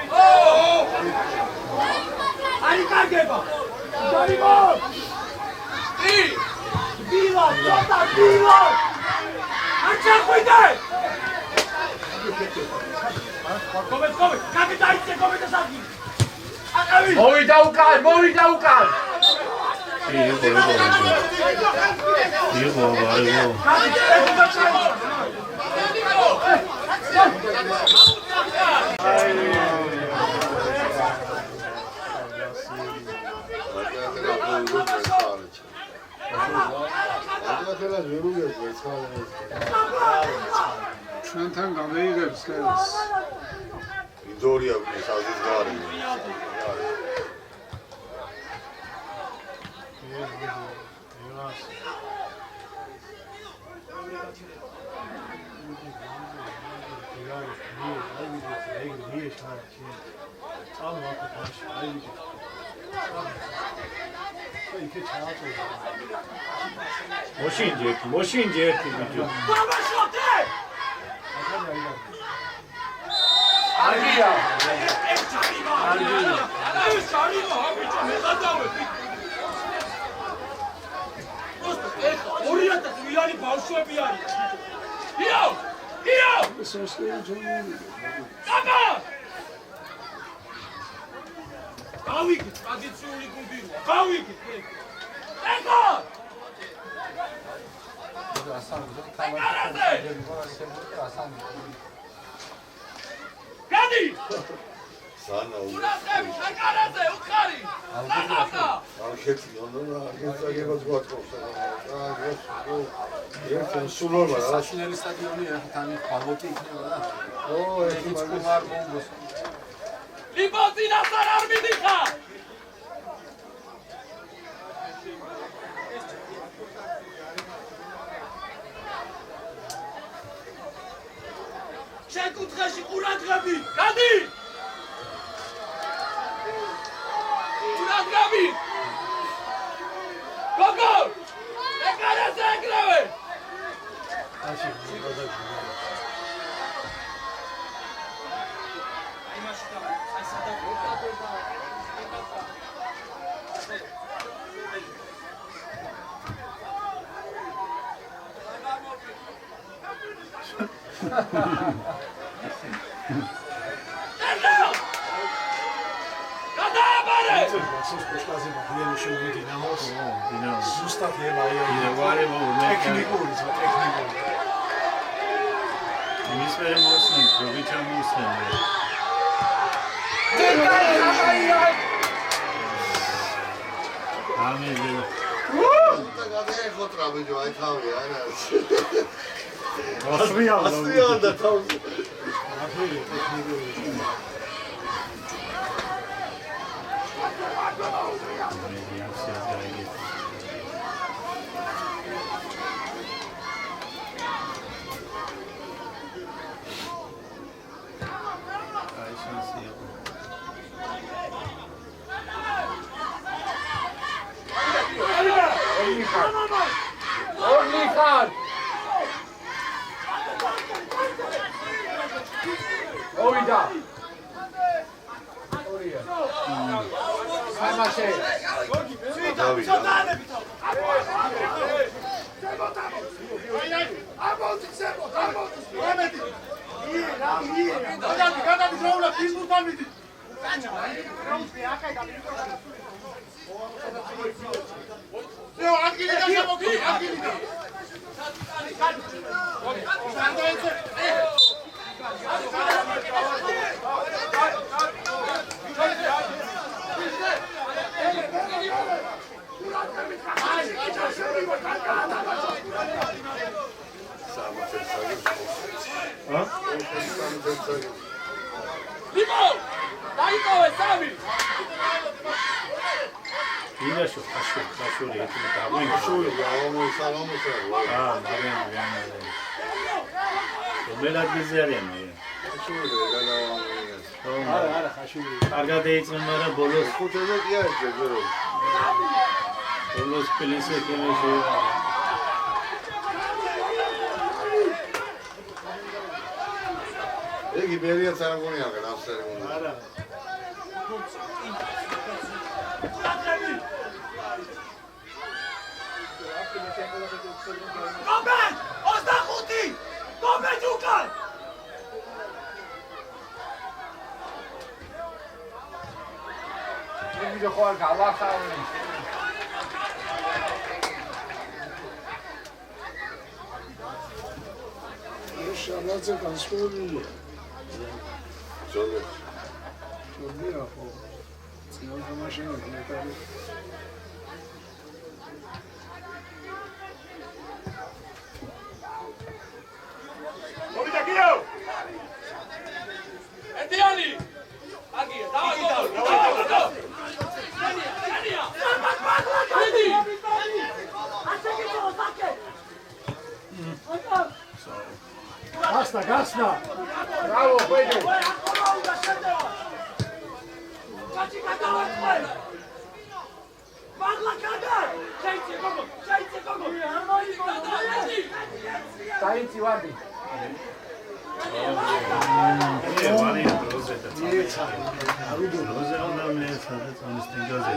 Ани кაგება! Даримо! И! Била, чота, била! Арча ხვიდე! კომეთ, კაკი დაიწე, კომეთ ასაკი! აკავი! მოვიდა უკან! ჩვენთან გამეიღებს ხელს. ინდორია საზის გარი. მოშინჯი ერთი ბიჭო. არგია. ორი ბავშვები არის. იო! იო! გავიგეთ, ტრადიციული გუნდია. გავიგეთ. ეკო! გადი! სანა ურახები, ეკარაზე, უხარი! აკაკა! არქეთი ნონა, არქეტაგებას გვაწყობს. ერთენ სულობა რა. საშინელი სტადიონი ახალი ფარბოტი იქნება და. ერთი წყუმარ მომგოს. ლიბოზინას არ მიდიხა! შეკუთხეში ყურადღები! გადი! ყურადღები! გოგო! ეკარაზე ეკრავე! Egi beriya ceremony aga dance ceremony. Ara. Komen! Ostakuti! Komen Jukan! Egi de khor gala khawni. შაბათზე განსხვავებულია. ზოგადად. შობია ხო. წინა თამაშები მეტარი. მოვიდა გიო! ედიანი! აგია, დავა! დანია! მიდი! გასნა! ბრავო, ყვეჯე! დაიცი ვარდი. ვარია როზე და წამეცა. როზე უნდა მე სადაც ამის დინგაზე.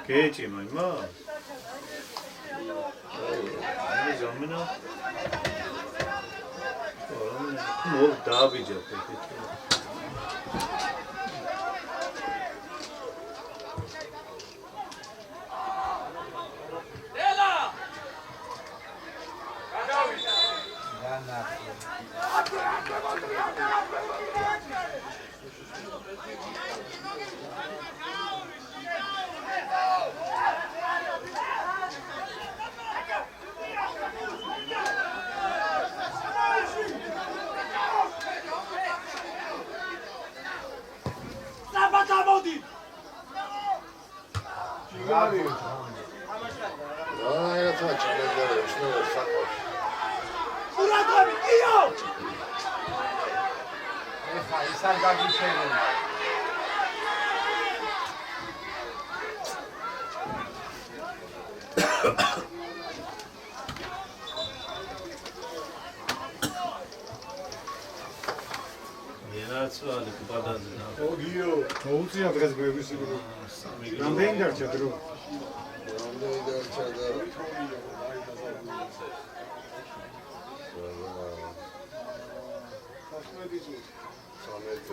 Kechi, my mom. Oh, Davi just Samet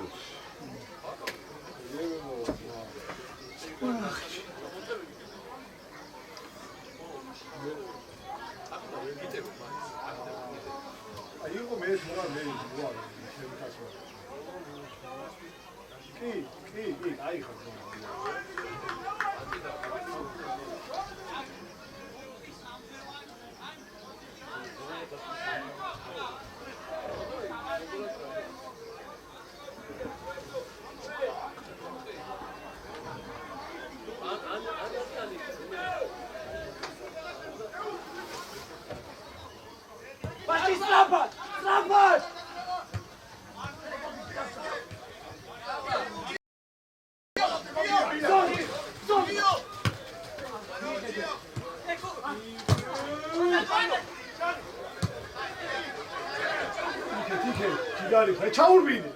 ჩაურბინე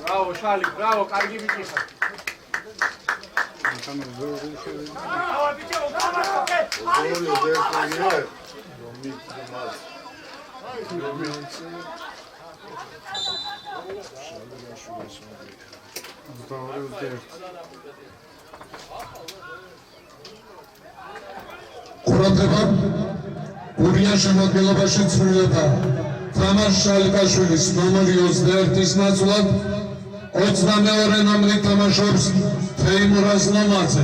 Bravo, Charlie, bravo, კარგი ვიკიხა. ყურადღება გურიან შემოქმედებაში ცვლილება თამარ შალიკაშვილის ნომერი 21-ის ნაცვლად 22 ნომრით თამაშობს თეიმურ აზლამაძე.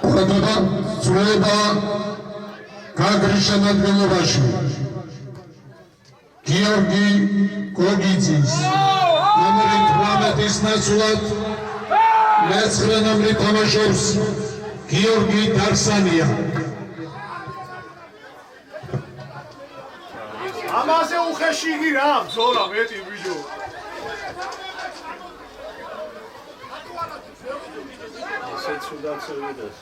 ყურადღება ცვლილება გაგრის შემოქმედებაში გიორგი გოგიძის ნომერი 18-ის ნაცვლად მეცხრე ნომრით თამაშობს გიორგი დარსანია. ამაზე უხეში იგი რა ბრძოლა მეტი ვიდეო. ესეც უნდა წევიდეს.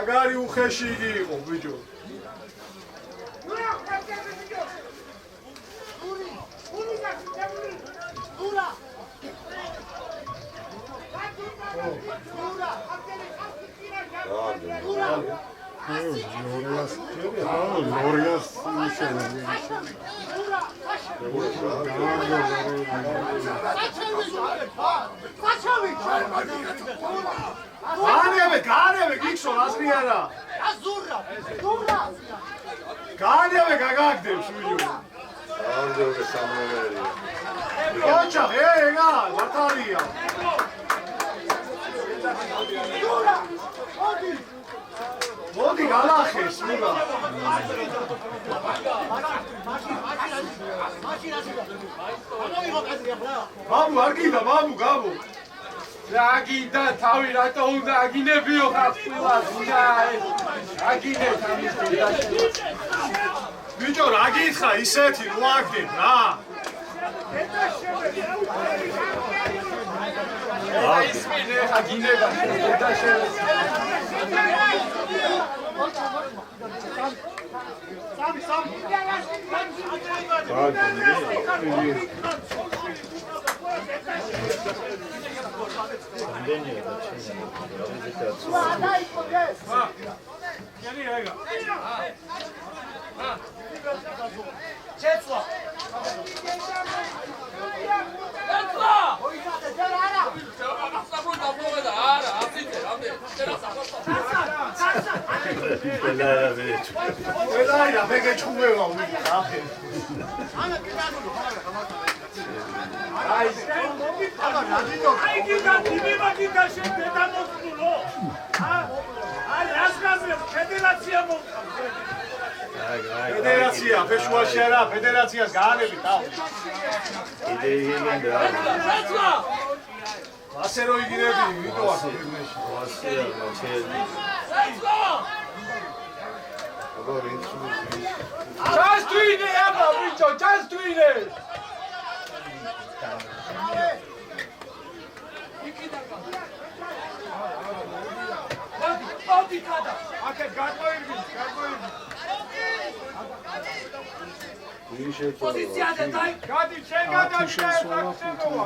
მაგარი უხეში იგი იყო ბიჭო. განევე გიქსო ასრი არა განევე გაგაგდებს ვიჯო ამდენზე სამნომერი ოჩა ეგა მართალია მოდი გალახეს მურა მამუ არ გიდა მამუ გამო აგიდა თავი რატო უნდა აგინებიო ხაფხილას უნდა აგინებ ამის ბიჭო რა გითხრა ისეთი რო აგდებ რა აგინება ველაია მეგე ჩუმევა ვიდი ახე აი აბა რადიტო აი გიდა დიმება გიდა შედა მოსულო აი ასკაზე ფედერაცია ფედერაცია ფეშუაში არა ფედერაციას გაანები თავ ასე რო იგინები ვიტო ასე Just doing it, აბა ბიჭო, just doing it. მოდი გადა აკე გაყვირდი პოზიციაზე დაი გადი შენ გადავიდა აკცენტოა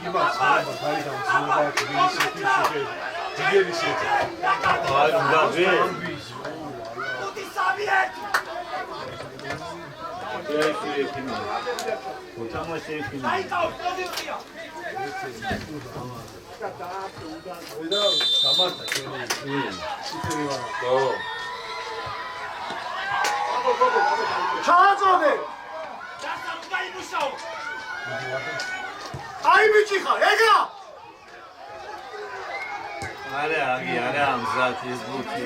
იმას დაიდან ზურა კრისიტი დგერისეთი აი გაგე მოდი სამიეთ აი გაუ პოზიცია გამართა ჩვენი ციფრი ვარ ჩააწოდე დასამ გაიმუშაო აი ბიჭი ხარ ეგა არა აგი არა ამზად ის ბუთი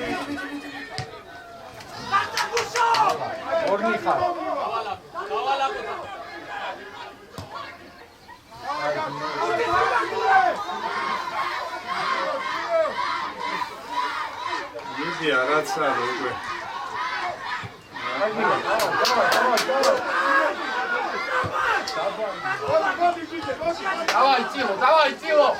დასამუშაო ორნი ხარ. გავალაპო ისი არაცა უკვე Давай, Тило.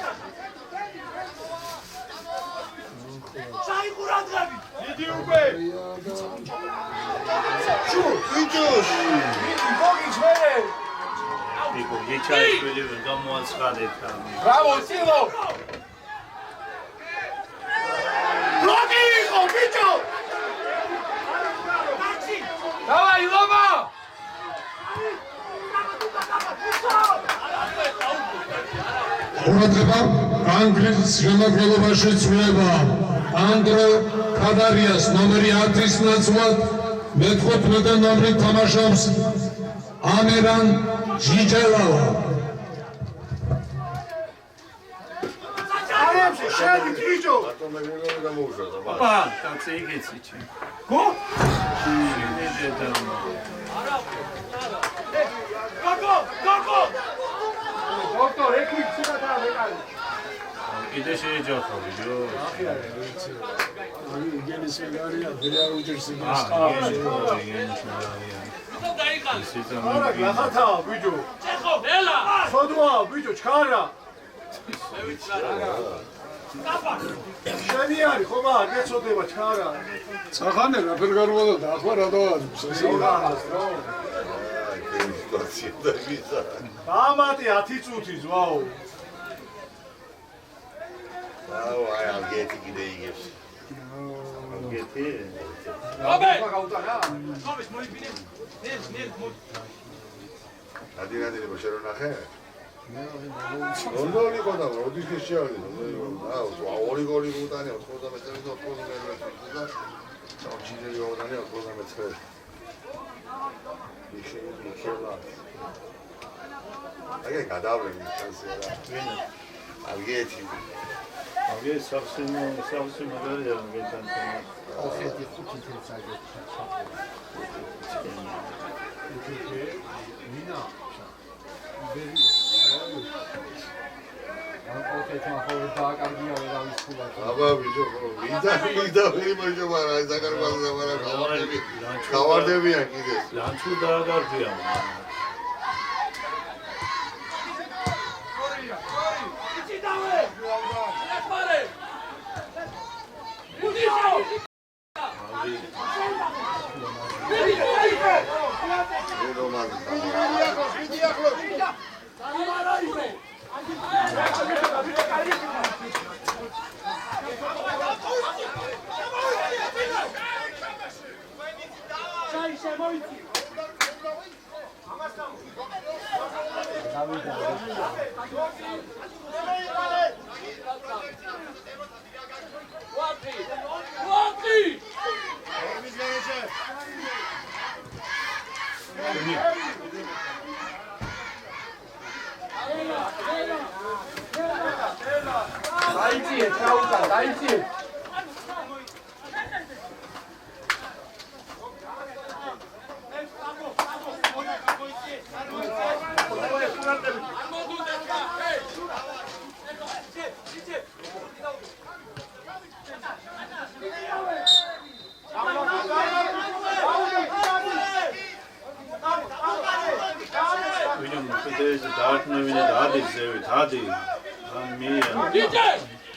ჩაიყურადღები დიდი უკვე შუ ვიჯოშ გოგი ჩვენე იქო გიჩაიშვილი გამოაცხადეთ ამი Браво, Тило. გოგი იყო ბიჭო Давай, Лома. ყურადღება ანგლის შემადგენლობაში ცვლება ანდრო ქადარიას ნომერი 10-ის ნაცვლად მე-15 ნომრით თამაშობს ამერან ჯიჯელავა არამში შედი ბიჭო ბატონო მეგრელო გამოუშვა ოპა კაცი იგეცი ჩი გო გოგო დოქტორ ეკი ცუდად არ ვეკალი კიდე შეეჯახა ვიდეო იგენის მეგარია ვერ უჭერს იმას არა გახათა ბიჭო ჩეხო ველა სოდვა ბიჭო ჩქარა შენი არის ხომ არ გეცოდება ჩქარა წახანე რაფერ გარბოდა და ახლა რა დავაძებს ეს ორანას რო სიტუაცია და ვიზა. დამატი 10 წუთი ზვაო აუ აი აგეთი კიდე იგებს. გეთი აბე გაუტანა ხომის მოიბინე ნელ ადინადი შენ რო ნახე? რონდოლი ყოდა, როდის შეავიდა? აუ, ორი გოლი უტანე 90 მეტრზე 90 მეტრზე და ჩაუჩინელი ოდანე 90 მეტრზე. მიშელა. აი, გადავლენი ჩანსია რა. ალგეთი. აგე სახსინო მაგარია გეთან. ახეთი 5 წელი მინა აბა ბიჭო, ვიდა ვიმოჟო მარა, ზაგარბაზა მარა, გავარდებიან კიდე. ლანჩუ დააგარდია. იცი დავე ეხმარე უდიშო დაიძიე, ჩაუტა, დაიძიე.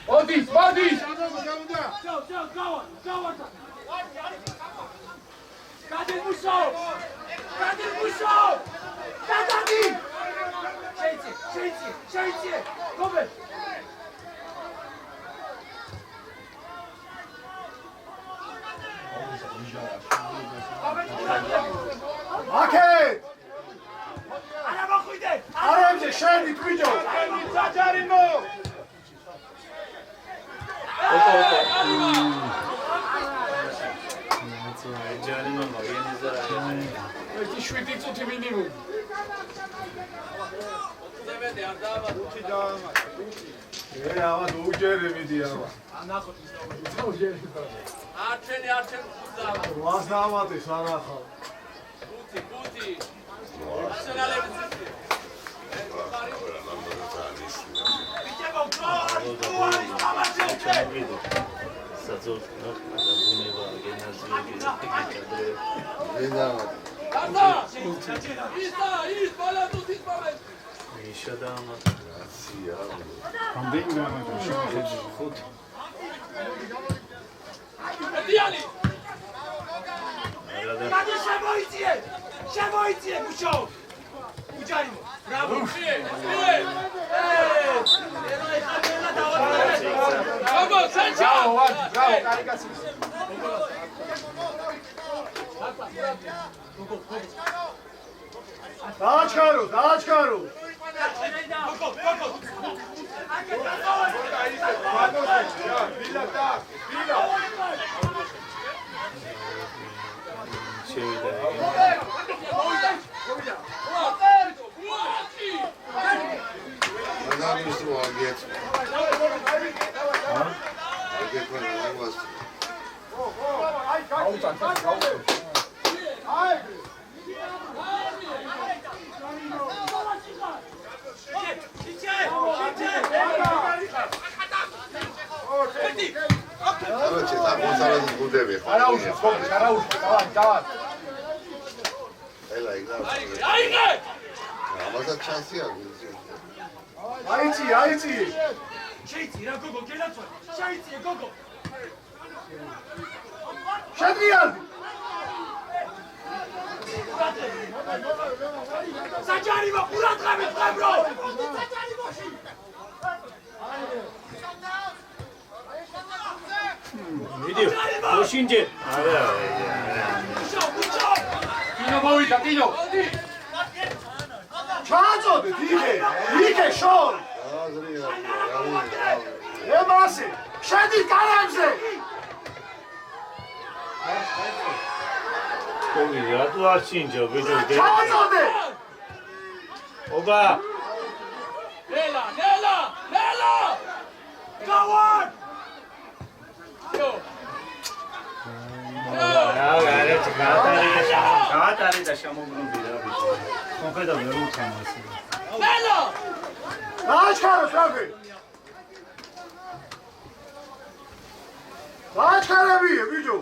ოდის, მოდის! აკეთ! არამზე შენი თვითო! საჯარიმო! ჯარიმა მაგენიზა. ერთი 7 წუთი მინიმუმ. ამა უჯერე მიდი ამა. არჩენი ხუდა. ვას დამატე სანახავ. გუთი. ნაციონალები ციხე. საძოთქა დაბუნება გენაზიები ეკადრე ის ბალატუსის მომენტ მიშადამა აცია. ამდენი გამარჯვება შეხედი. ხუთი დიანი რადა გადი შემოიწიე მუშო უჯარიმო ბრავო აბა სანჩა ბრავო, კარიკაცი. დააჩქარო. შევიდა ანალიზ რო აგეთ. აგეთ რა ამას. короче, там მოსალადი გუდები ხო? არა უშავს, გოგო, არა უშავს. დავარ. ელა იგდა. აიღე! ამასაც ჩანსი აქვს. აიცი. შეიცი რა გოგო გენაცვალე შეიცი გოგო შედგიალდი საჯარიმო ყურადღებით ყებრო ვიდეო მოშინჯე არა კინო მოვიდა კინო ჩააწოდე იქე შორი ემასე შედი კარებზე კოგი რატო არ ჩინჯო ბიჭო ჩააწოდე ობა ნელა გავარ გაატარი და შემოგნები რა ბიჭო კონკრეტად ვერ უთხამას ნელა დააჩქაროს რაფი დააჩქარებიე ბიჭო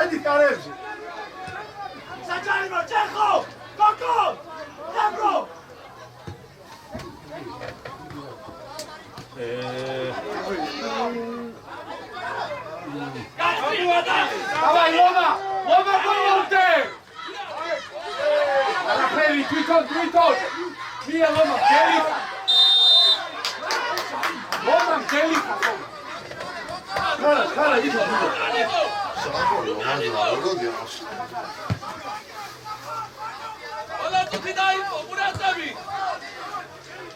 შედი კარებზე საჯარიმო ჩეხო გოგო დაბრო Давай, Лома! Лома, помогте! Рахели, твитон! Мия, Лома, гели! Лома, гели! ხარა იქ ყველა თუთი დაიწყო ყურადღები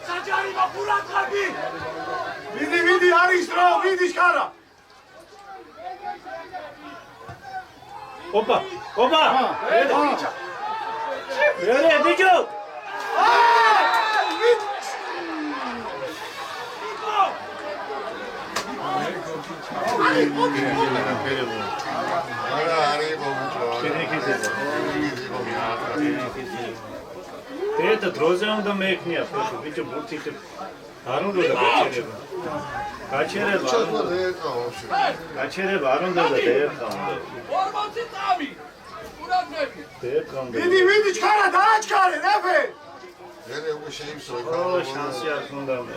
საჯარიმო ყურადღები ვიდი არის დრო ვიდი ხარა ოპა ვერე ბიჭო Это друзья, он там их нет, потому что бутики, арон да качерeba. Качерeba, арон да დაერხა. 40 წამი. ყურადღები. დაერხა. ვიდი ჩქარა დააჩქარე რაფე. მე უკვე შეიმსრო. ო, შანსი არ ქონდა მე.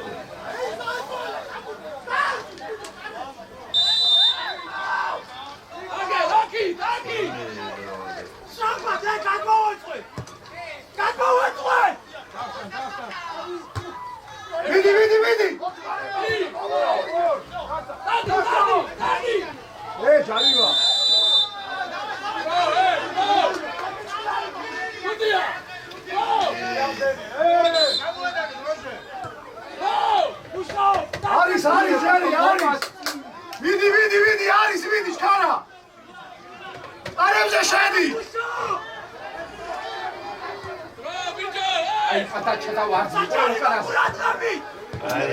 Dagi! Samba, dai, gadmოვეწყვე! ვიდი! Dagi! ჯალივა! გუდია! არის ჯარი არის! ვიდი არის ჩქარა! არებზე შედი! Ai, fata chata warzi. Are.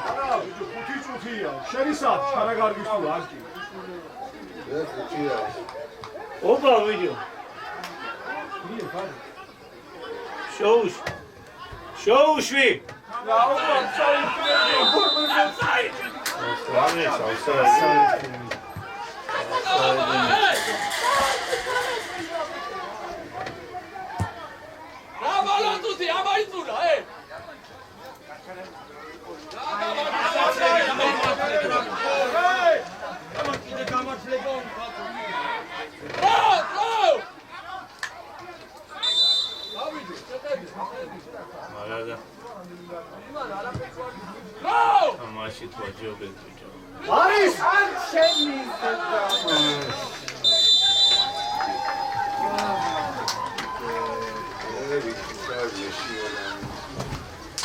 არა, ხუთი წუთია. შენისა ჩარაგარგის თუ არკი. მე ხუთია. ოპა ვიდეო. შოუშვი. Balontuti, amaitsura, Amashi tu ajobet. არის! Ar sheni.